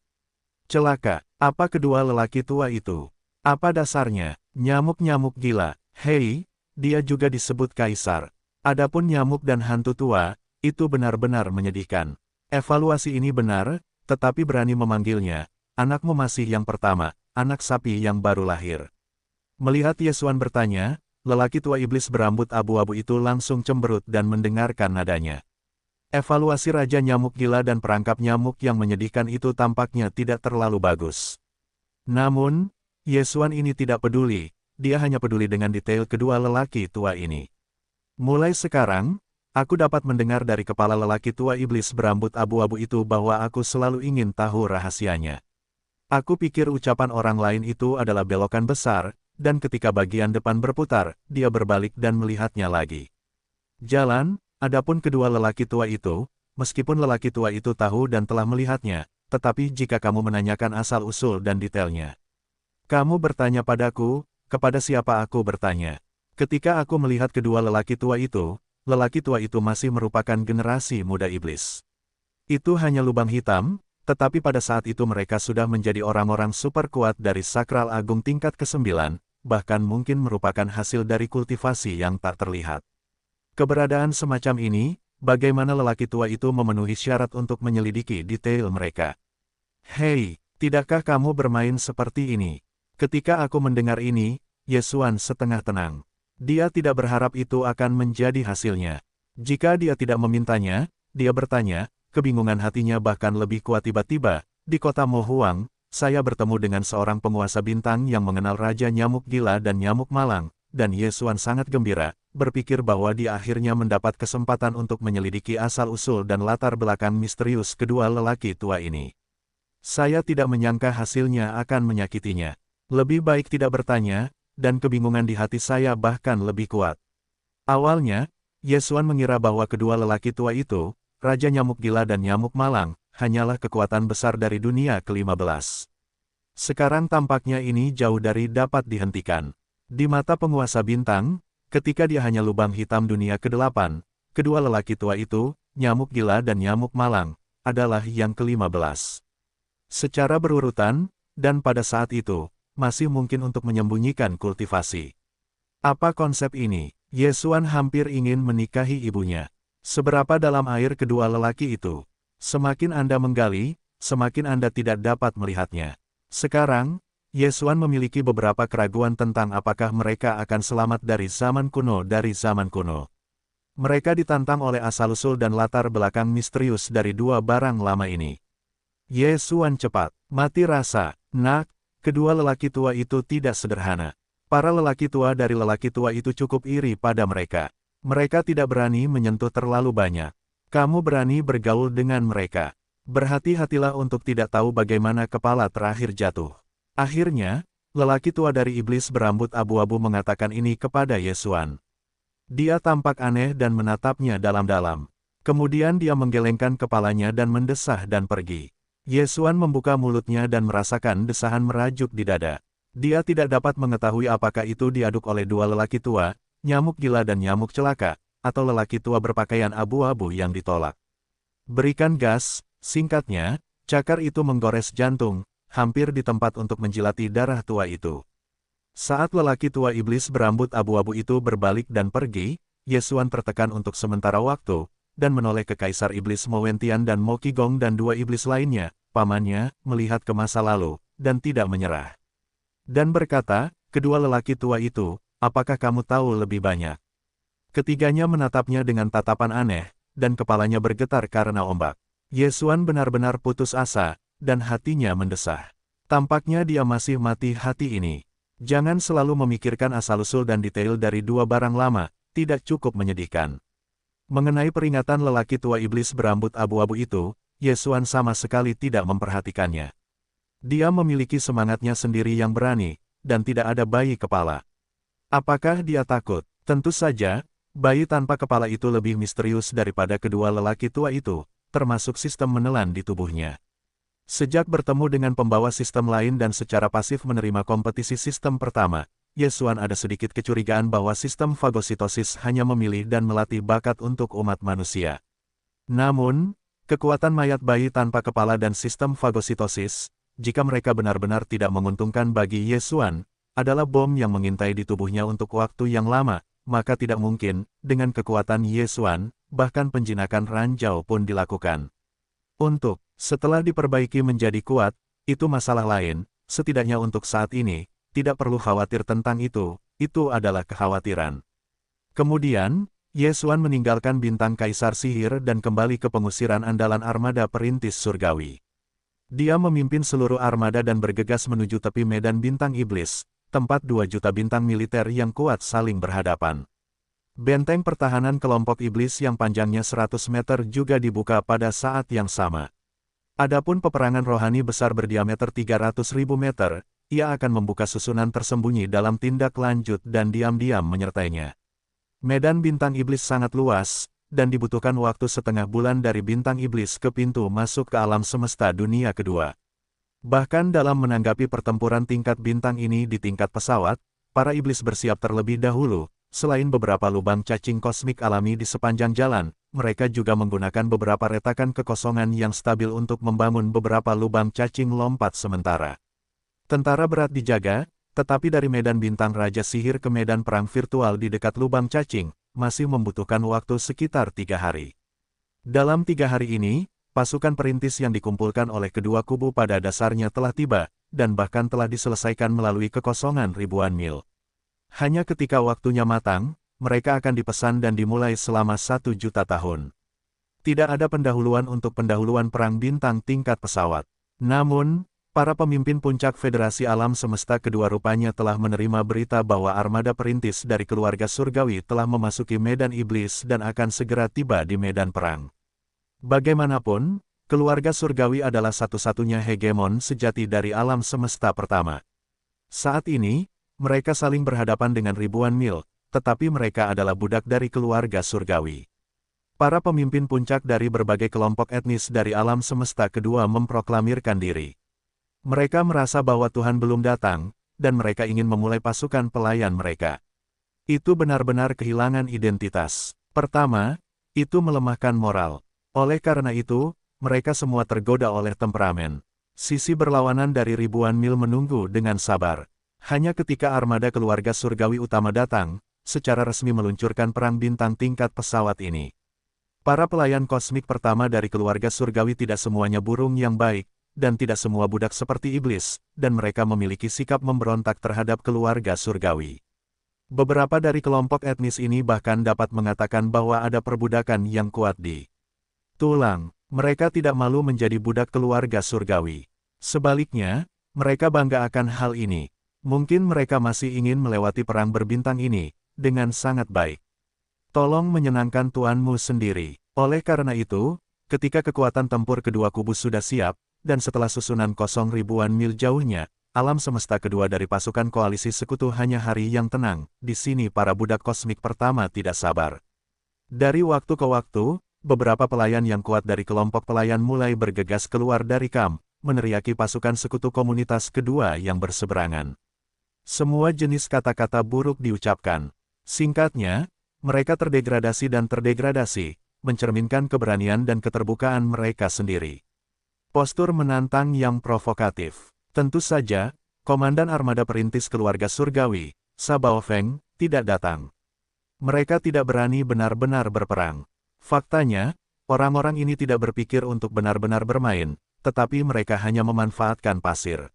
celaka? Apa kedua lelaki tua itu? Apa dasarnya? Nyamuk-nyamuk gila. Hei, dia juga disebut kaisar. Adapun nyamuk dan hantu tua, itu benar-benar menyedihkan. Evaluasi ini benar, tetapi berani memanggilnya. Anakmu masih yang pertama, anak sapi yang baru lahir. Melihat Yesuan bertanya, lelaki tua iblis berambut abu-abu itu langsung cemberut dan mendengarkan nadanya. Evaluasi Raja Nyamuk Gila dan perangkap nyamuk yang menyedihkan itu tampaknya tidak terlalu bagus. Namun, Yesuan ini tidak peduli, dia hanya peduli dengan detail kedua lelaki tua ini. Mulai sekarang, aku dapat mendengar dari kepala lelaki tua iblis berambut abu-abu itu bahwa aku selalu ingin tahu rahasianya. Aku pikir ucapan orang lain itu adalah belokan besar, dan ketika bagian depan berputar, dia berbalik dan melihatnya lagi. Jalan. Adapun kedua lelaki tua itu, meskipun lelaki tua itu tahu dan telah melihatnya, tetapi jika kamu menanyakan asal-usul dan detailnya. Kamu bertanya padaku, kepada siapa aku bertanya? Ketika aku melihat kedua lelaki tua itu masih merupakan generasi muda iblis. Itu hanya lubang hitam, tetapi pada saat itu mereka sudah menjadi orang-orang super kuat dari sakral agung tingkat ke-9, bahkan mungkin merupakan hasil dari kultivasi yang tak terlihat. Keberadaan semacam ini, bagaimana lelaki tua itu memenuhi syarat untuk menyelidiki detail mereka? Hei, tidakkah kamu bermain seperti ini? Ketika aku mendengar ini, Yesuan setengah tenang. Dia tidak berharap itu akan menjadi hasilnya. Jika dia tidak memintanya, dia bertanya, kebingungan hatinya bahkan lebih kuat tiba-tiba, di kota Mo Huang, saya bertemu dengan seorang penguasa bintang yang mengenal Raja Nyamuk Gila dan Nyamuk Malang, dan Yesuan sangat gembira, berpikir bahwa dia akhirnya mendapat kesempatan untuk menyelidiki asal-usul dan latar belakang misterius kedua lelaki tua ini. Saya tidak menyangka hasilnya akan menyakitinya. Lebih baik tidak bertanya, dan kebingungan di hati saya bahkan lebih kuat. Awalnya, Yesuan mengira bahwa kedua lelaki tua itu, Raja Nyamuk Gila dan Nyamuk Malang, hanyalah kekuatan besar dari dunia ke-15. Sekarang tampaknya ini jauh dari dapat dihentikan. Di mata penguasa bintang, ketika dia hanya lubang hitam dunia ke-8, kedua lelaki tua itu, Nyamuk Gila dan Nyamuk Malang, adalah yang ke-15. Secara berurutan, dan pada saat itu, masih mungkin untuk menyembunyikan kultivasi. Apa konsep ini? Yesuan hampir ingin menikahi ibunya. Seberapa dalam air kedua lelaki itu? Semakin Anda menggali, semakin Anda tidak dapat melihatnya. Sekarang, Yesuan memiliki beberapa keraguan tentang apakah mereka akan selamat dari zaman kuno. Mereka ditantang oleh asal-usul dan latar belakang misterius dari dua barang lama ini. Yesuan cepat mati rasa. Nak, kedua lelaki tua itu tidak sederhana. Para lelaki tua dari lelaki tua itu cukup iri pada mereka. Mereka tidak berani menyentuh terlalu banyak. Kamu berani bergaul dengan mereka. Berhati-hatilah untuk tidak tahu bagaimana kepala terakhir jatuh. Akhirnya, lelaki tua dari iblis berambut abu-abu mengatakan ini kepada Yesuan. Dia tampak aneh dan menatapnya dalam-dalam. Kemudian dia menggelengkan kepalanya dan mendesah dan pergi. Yesuan membuka mulutnya dan merasakan desahan merajuk di dada. Dia tidak dapat mengetahui apakah itu diaduk oleh dua lelaki tua, Nyamuk Gila dan Nyamuk Celaka, atau lelaki tua berpakaian abu-abu yang ditolak. Berikan gas, singkatnya, cakar itu menggores jantung, hampir di tempat untuk menjilati darah tua itu. Saat lelaki tua iblis berambut abu-abu itu berbalik dan pergi, Yesuan tertekan untuk sementara waktu, dan menoleh ke Kaisar Iblis Mo Wentian dan Mo Qigong dan dua iblis lainnya, pamannya, melihat ke masa lalu, dan tidak menyerah. Dan berkata, kedua lelaki tua itu, apakah kamu tahu lebih banyak? Ketiganya menatapnya dengan tatapan aneh, dan kepalanya bergetar karena ombak. Yesuan benar-benar putus asa, dan hatinya mendesah. Tampaknya dia masih mati hati ini. Jangan selalu memikirkan asal-usul dan detail dari dua barang lama, tidak cukup menyedihkan. Mengenai peringatan lelaki tua iblis berambut abu-abu itu, Yesuan sama sekali tidak memperhatikannya. Dia memiliki semangatnya sendiri yang berani, dan tidak ada bayi kepala. Apakah dia takut? Tentu saja, bayi tanpa kepala itu lebih misterius daripada kedua lelaki tua itu, termasuk sistem menelan di tubuhnya. Sejak bertemu dengan pembawa sistem lain dan secara pasif menerima kompetisi sistem pertama, Yesuan ada sedikit kecurigaan bahwa sistem fagositosis hanya memilih dan melatih bakat untuk umat manusia. Namun, kekuatan mayat bayi tanpa kepala dan sistem fagositosis, jika mereka benar-benar tidak menguntungkan bagi Yesuan, adalah bom yang mengintai di tubuhnya untuk waktu yang lama, maka tidak mungkin, dengan kekuatan Yesuan, bahkan penjinakan ranjau pun dilakukan. Setelah diperbaiki menjadi kuat, itu masalah lain, setidaknya untuk saat ini, tidak perlu khawatir tentang itu adalah kekhawatiran. Kemudian, Yesuan meninggalkan bintang Kaisar Sihir dan kembali ke pengusiran andalan armada perintis surgawi. Dia memimpin seluruh armada dan bergegas menuju tepi medan bintang iblis, tempat 2 juta bintang militer yang kuat saling berhadapan. Benteng pertahanan kelompok iblis yang panjangnya 100 meter juga dibuka pada saat yang sama. Adapun peperangan rohani besar berdiameter 300.000 meter, ia akan membuka susunan tersembunyi dalam tindak lanjut dan diam-diam menyertainya. Medan bintang iblis sangat luas, dan dibutuhkan waktu setengah bulan dari bintang iblis ke pintu masuk ke alam semesta dunia kedua. Bahkan dalam menanggapi pertempuran tingkat bintang ini di tingkat pesawat, para iblis bersiap terlebih dahulu. Selain beberapa lubang cacing kosmik alami di sepanjang jalan, mereka juga menggunakan beberapa retakan kekosongan yang stabil untuk membangun beberapa lubang cacing lompat sementara. Tentara berat dijaga, tetapi dari medan bintang Raja Sihir ke medan perang virtual di dekat lubang cacing, masih membutuhkan waktu sekitar 3 hari. Dalam 3 hari ini, pasukan perintis yang dikumpulkan oleh kedua kubu pada dasarnya telah tiba, dan bahkan telah diselesaikan melalui kekosongan ribuan mil. Hanya ketika waktunya matang, mereka akan dipesan dan dimulai selama 1 juta tahun. Tidak ada pendahuluan untuk pendahuluan perang bintang tingkat pesawat. Namun, para pemimpin puncak Federasi Alam Semesta kedua rupanya telah menerima berita bahwa armada perintis dari keluarga surgawi telah memasuki medan iblis dan akan segera tiba di medan perang. Bagaimanapun, keluarga surgawi adalah satu-satunya hegemon sejati dari alam semesta pertama. Saat ini, mereka saling berhadapan dengan ribuan mil, tetapi mereka adalah budak dari keluarga surgawi. Para pemimpin puncak dari berbagai kelompok etnis dari alam semesta kedua memproklamirkan diri. Mereka merasa bahwa Tuhan belum datang, dan mereka ingin memulai pasukan pelayan mereka. Itu benar-benar kehilangan identitas. Pertama, itu melemahkan moral. Oleh karena itu, mereka semua tergoda oleh temperamen. Sisi berlawanan dari ribuan mil menunggu dengan sabar. Hanya ketika armada keluarga surgawi utama datang, secara resmi meluncurkan perang bintang tingkat pesawat ini. Para pelayan kosmik pertama dari keluarga surgawi tidak semuanya burung yang baik, dan tidak semua budak seperti iblis, dan mereka memiliki sikap memberontak terhadap keluarga surgawi. Beberapa dari kelompok etnis ini bahkan dapat mengatakan bahwa ada perbudakan yang kuat di tulang. Mereka tidak malu menjadi budak keluarga surgawi. Sebaliknya, mereka bangga akan hal ini. Mungkin mereka masih ingin melewati perang berbintang ini dengan sangat baik. Tolong menyenangkan tuanmu sendiri. Oleh karena itu, ketika kekuatan tempur kedua kubu sudah siap, dan setelah susunan kosong ribuan mil jauhnya, alam semesta kedua dari pasukan koalisi sekutu hanya hari yang tenang. Di sini para budak kosmik pertama tidak sabar. Dari waktu ke waktu, beberapa pelayan yang kuat dari kelompok pelayan mulai bergegas keluar dari kamp, meneriaki pasukan sekutu komunitas kedua yang berseberangan. Semua jenis kata-kata buruk diucapkan. Singkatnya, mereka terdegradasi dan terdegradasi, mencerminkan keberanian dan keterbukaan mereka sendiri. Postur menantang yang provokatif. Tentu saja, Komandan Armada Perintis Keluarga Surgawi, Sabao Feng, tidak datang. Mereka tidak berani benar-benar berperang. Faktanya, orang-orang ini tidak berpikir untuk benar-benar bermain, tetapi mereka hanya memanfaatkan pasir.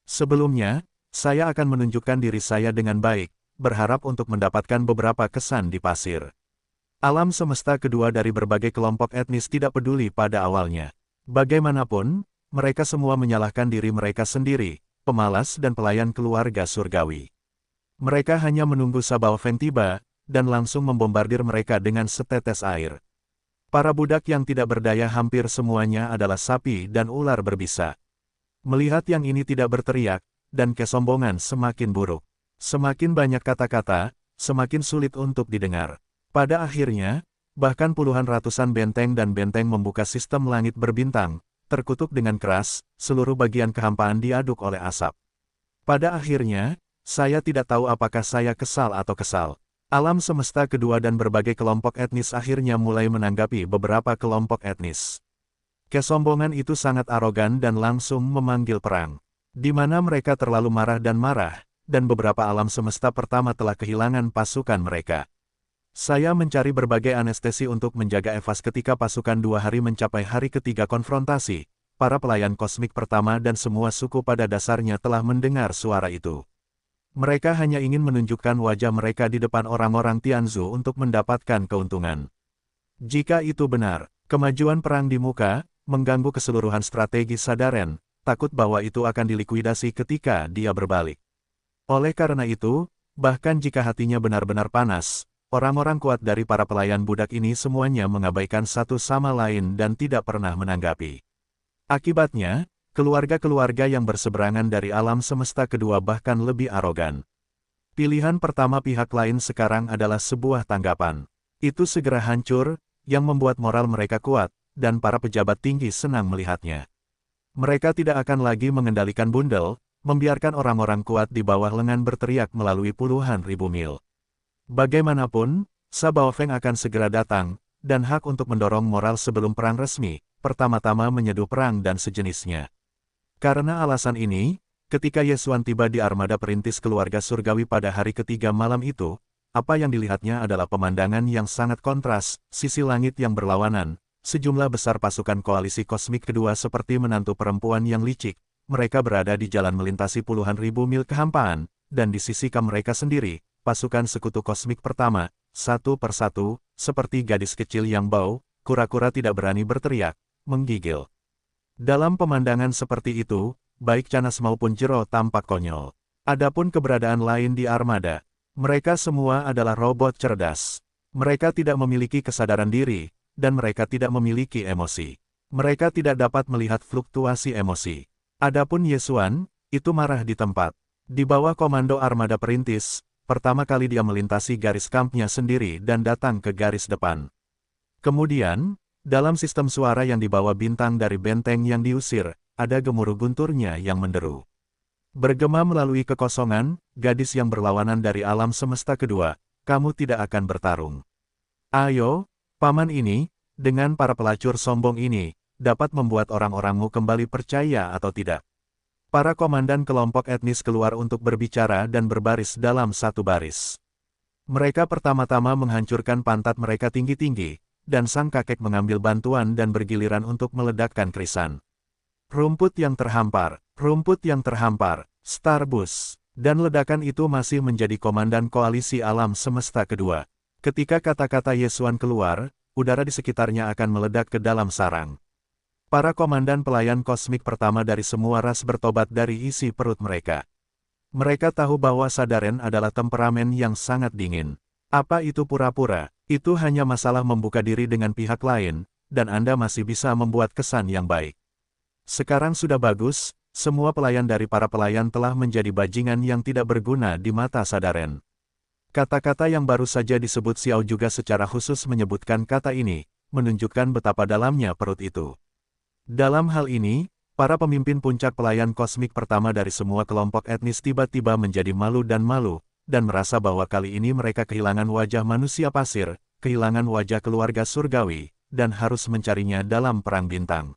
Sebelumnya, saya akan menunjukkan diri saya dengan baik, berharap untuk mendapatkan beberapa kesan di pasir. Alam semesta kedua dari berbagai kelompok etnis tidak peduli pada awalnya. Bagaimanapun, mereka semua menyalahkan diri mereka sendiri, pemalas dan pelayan keluarga surgawi. Mereka hanya menunggu Sabao Feng tiba, dan langsung membombardir mereka dengan setetes air. Para budak yang tidak berdaya hampir semuanya adalah sapi dan ular berbisa. Melihat yang ini tidak berteriak, dan kesombongan semakin buruk. Semakin banyak kata-kata, semakin sulit untuk didengar. Pada akhirnya, bahkan puluhan ratusan benteng dan benteng membuka sistem langit berbintang, terkutuk dengan keras, seluruh bagian kehampaan diaduk oleh asap. Pada akhirnya, saya tidak tahu apakah saya kesal atau kesal. Alam semesta kedua dan berbagai kelompok etnis akhirnya mulai menanggapi beberapa kelompok etnis. Kesombongan itu sangat arogan dan langsung memanggil perang. Di mana mereka terlalu marah, dan beberapa alam semesta pertama telah kehilangan pasukan mereka. Saya mencari berbagai anestesi untuk menjaga Evas ketika pasukan 2 hari mencapai hari ketiga konfrontasi. Para pelayan kosmik pertama dan semua suku pada dasarnya telah mendengar suara itu. Mereka hanya ingin menunjukkan wajah mereka di depan orang-orang Tianzu untuk mendapatkan keuntungan. Jika itu benar, kemajuan perang di muka, mengganggu keseluruhan strategi Sadaren, takut bahwa itu akan dilikuidasi ketika dia berbalik. Oleh karena itu, bahkan jika hatinya benar-benar panas, orang-orang kuat dari para pelayan budak ini semuanya mengabaikan satu sama lain dan tidak pernah menanggapi. Akibatnya, keluarga-keluarga yang berseberangan dari alam semesta kedua bahkan lebih arogan. Pilihan pertama pihak lain sekarang adalah sebuah tanggapan. Itu segera hancur, yang membuat moral mereka kuat, dan para pejabat tinggi senang melihatnya. Mereka tidak akan lagi mengendalikan bundel, membiarkan orang-orang kuat di bawah lengan berteriak melalui puluhan ribu mil. Bagaimanapun, Sabao Feng akan segera datang, dan hak untuk mendorong moral sebelum perang resmi, pertama-tama menyeduh perang dan sejenisnya. Karena alasan ini, ketika Yesuan tiba di armada perintis keluarga surgawi pada hari ketiga malam itu, apa yang dilihatnya adalah pemandangan yang sangat kontras, sisi langit yang berlawanan, sejumlah besar pasukan koalisi kosmik kedua seperti menantu perempuan yang licik. Mereka berada di jalan melintasi puluhan ribu mil kehampaan, dan di sisi kam mereka sendiri, pasukan sekutu kosmik pertama, satu persatu, seperti gadis kecil yang bau, kura-kura tidak berani berteriak, menggigil. Dalam pemandangan seperti itu, baik Canas maupun Jero tampak konyol. Adapun keberadaan lain di armada, mereka semua adalah robot cerdas. Mereka tidak memiliki kesadaran diri, dan mereka tidak memiliki emosi. Mereka tidak dapat melihat fluktuasi emosi. Adapun Yesuan, itu marah di tempat. Di bawah komando armada perintis, pertama kali dia melintasi garis kampnya sendiri dan datang ke garis depan. Kemudian, dalam sistem suara yang dibawa bintang dari benteng yang diusir, ada gemuruh gunturnya yang menderu. Bergema melalui kekosongan, gadis yang berlawanan dari alam semesta kedua, kamu tidak akan bertarung. Ayo, paman ini, dengan para pelacur sombong ini, dapat membuat orang-orangmu kembali percaya atau tidak. Para komandan kelompok etnis keluar untuk berbicara dan berbaris dalam satu baris. Mereka pertama-tama menghancurkan pantat mereka tinggi-tinggi, dan sang kakek mengambil bantuan dan bergiliran untuk meledakkan krisan. Rumput yang terhampar, Starbus, dan ledakan itu masih menjadi komandan koalisi alam semesta kedua. Ketika kata-kata Yesuan keluar, udara di sekitarnya akan meledak ke dalam sarang. Para komandan pelayan kosmik pertama dari semua ras bertobat dari isi perut mereka. Mereka tahu bahwa Sadaren adalah temperamen yang sangat dingin. Apa itu pura-pura? Itu hanya masalah membuka diri dengan pihak lain, dan Anda masih bisa membuat kesan yang baik. Sekarang sudah bagus, semua pelayan dari para pelayan telah menjadi bajingan yang tidak berguna di mata Sadaren. Kata-kata yang baru saja disebut Xiao juga secara khusus menyebutkan kata ini, menunjukkan betapa dalamnya perut itu. Dalam hal ini, para pemimpin puncak pelayan kosmik pertama dari semua kelompok etnis tiba-tiba menjadi malu, dan merasa bahwa kali ini mereka kehilangan wajah manusia pasir, kehilangan wajah keluarga surgawi, dan harus mencarinya dalam perang bintang.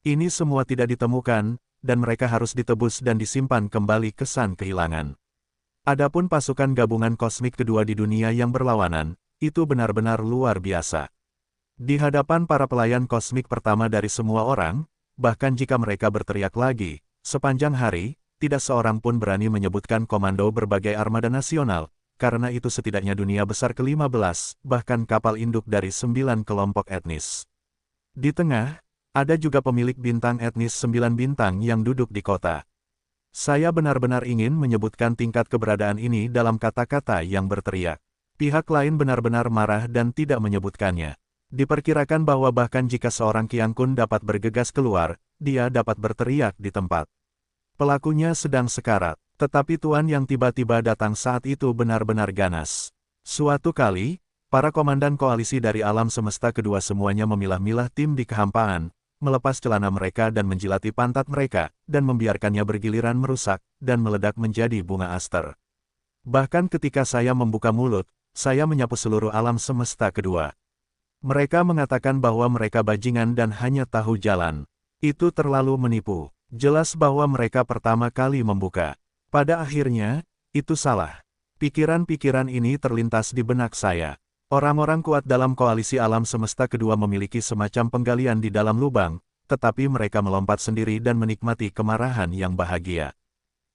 Ini semua tidak ditemukan, dan mereka harus ditebus dan disimpan kembali kesan kehilangan. Adapun pasukan gabungan kosmik kedua di dunia yang berlawanan, itu benar-benar luar biasa. Di hadapan para pelayan kosmik pertama dari semua orang, bahkan jika mereka berteriak lagi, sepanjang hari, tidak seorang pun berani menyebutkan komando berbagai armada nasional, karena itu setidaknya dunia besar ke-15, bahkan kapal induk dari 9 kelompok etnis. Di tengah, ada juga pemilik bintang etnis 9 bintang yang duduk di kota. Saya benar-benar ingin menyebutkan tingkat keberadaan ini dalam kata-kata yang berteriak. Pihak lain benar-benar marah dan tidak menyebutkannya. Diperkirakan bahwa bahkan jika seorang Qiang Kun dapat bergegas keluar, dia dapat berteriak di tempat. Pelakunya sedang sekarat, tetapi tuan yang tiba-tiba datang saat itu benar-benar ganas. Suatu kali, para komandan koalisi dari alam semesta kedua semuanya memilah-milah tim di kehampaan, melepas celana mereka dan menjilati pantat mereka, dan membiarkannya bergiliran merusak, dan meledak menjadi bunga aster. Bahkan ketika saya membuka mulut, saya menyapu seluruh alam semesta kedua. Mereka mengatakan bahwa mereka bajingan dan hanya tahu jalan. Itu terlalu menipu. Jelas bahwa mereka pertama kali membuka. Pada akhirnya, itu salah. Pikiran-pikiran ini terlintas di benak saya. Orang-orang kuat dalam koalisi alam semesta kedua memiliki semacam penggalian di dalam lubang, tetapi mereka melompat sendiri dan menikmati kemarahan yang bahagia.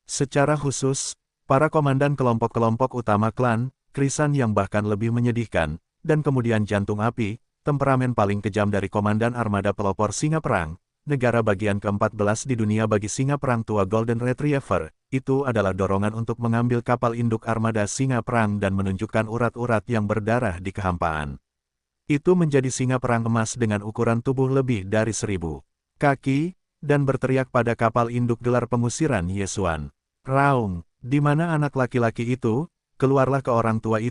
Secara khusus, para komandan kelompok-kelompok utama klan, krisan yang bahkan lebih menyedihkan, dan kemudian jantung api, temperamen paling kejam dari komandan armada pelopor singa perang, negara bagian ke-14 di dunia bagi singa perang tua Golden Retriever, itu adalah dorongan untuk mengambil kapal induk armada singa perang dan menunjukkan urat-urat yang berdarah di kehampaan. Itu menjadi singa perang emas dengan ukuran tubuh lebih dari 1000 kaki, dan berteriak pada kapal induk gelar pengusiran Yesuan. Raung, di mana anak laki-laki itu? Keluarlah ke orang tua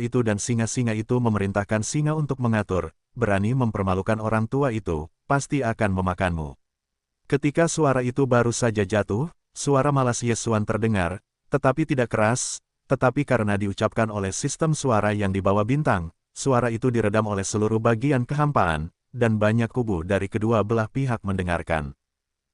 itu dan singa-singa itu memerintahkan singa untuk mengatur, berani mempermalukan orang tua itu, pasti akan memakanmu. Ketika suara itu baru saja jatuh, suara malas Yesuan terdengar, tetapi tidak keras, tetapi karena diucapkan oleh sistem suara yang dibawa bintang, suara itu diredam oleh seluruh bagian kehampaan, dan banyak kubu dari kedua belah pihak mendengarkan.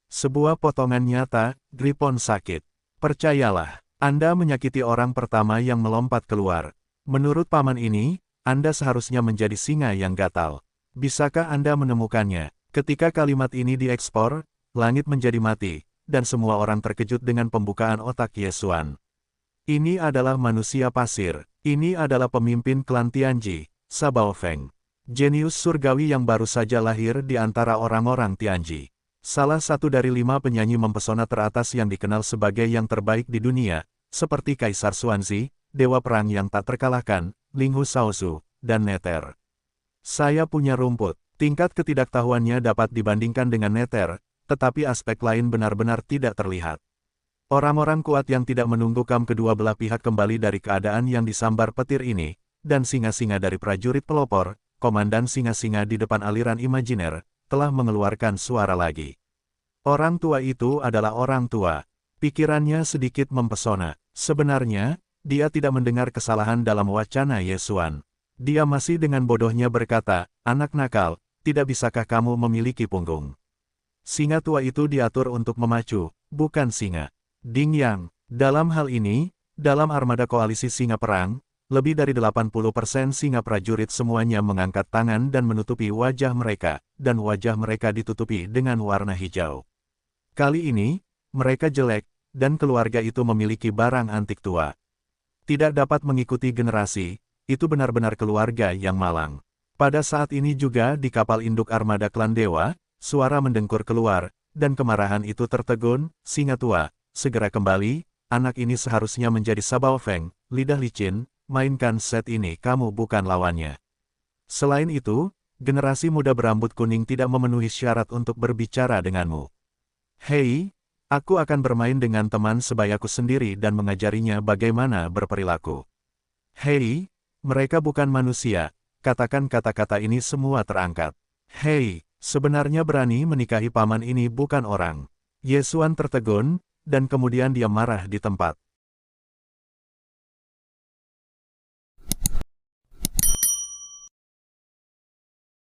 Sebuah potongan nyata, Gripon sakit. Percayalah, Anda menyakiti orang pertama yang melompat keluar. Menurut paman ini, Anda seharusnya menjadi singa yang gatal. Bisakah Anda menemukannya? Ketika kalimat ini diekspor, langit menjadi mati, dan semua orang terkejut dengan pembukaan otak Yesuan. Ini adalah manusia pasir. Ini adalah pemimpin klan Tianji, Sabao Feng. Jenius surgawi yang baru saja lahir di antara orang-orang Tianji. Salah satu dari 5 penyanyi mempesona teratas yang dikenal sebagai yang terbaik di dunia, seperti Kaisar Xuanzi, Dewa Perang yang tak terkalahkan, Linghu Shaozu, dan Nether. Saya punya rumput. Tingkat ketidaktahuannya dapat dibandingkan dengan Nether, tetapi aspek lain benar-benar tidak terlihat. Orang-orang kuat yang tidak menunggu kedua belah pihak kembali dari keadaan yang disambar petir ini, dan singa-singa dari prajurit pelopor, komandan singa-singa di depan aliran imajiner, telah mengeluarkan suara lagi. Orang tua itu adalah orang tua. Pikirannya sedikit mempesona. Sebenarnya, dia tidak mendengar kesalahan dalam wacana Yesuan. Dia masih dengan bodohnya berkata, "Anak nakal, tidak bisakah kamu memiliki punggung?" Singa tua itu diatur untuk memacu, bukan singa. Ding Yang, dalam hal ini, dalam armada koalisi singa perang, lebih dari 80% singa prajurit semuanya mengangkat tangan dan menutupi wajah mereka, dan wajah mereka ditutupi dengan warna hijau. Kali ini, mereka jelek, dan keluarga itu memiliki barang antik tua. Tidak dapat mengikuti generasi, itu benar-benar keluarga yang malang. Pada saat ini juga di kapal induk armada klan dewa, suara mendengkur keluar, dan kemarahan itu tertegun, singa tua. Segera kembali, anak ini seharusnya menjadi Sabao Feng, lidah licin, mainkan set ini kamu bukan lawannya. Selain itu, generasi muda berambut kuning tidak memenuhi syarat untuk berbicara denganmu. Hei, aku akan bermain dengan teman sebayaku sendiri dan mengajarinya bagaimana berperilaku. Hei, mereka bukan manusia, katakan kata-kata ini semua terangkat. Hei, sebenarnya berani menikahi paman ini bukan orang. Yesuan tertegun, dan kemudian dia marah di tempat.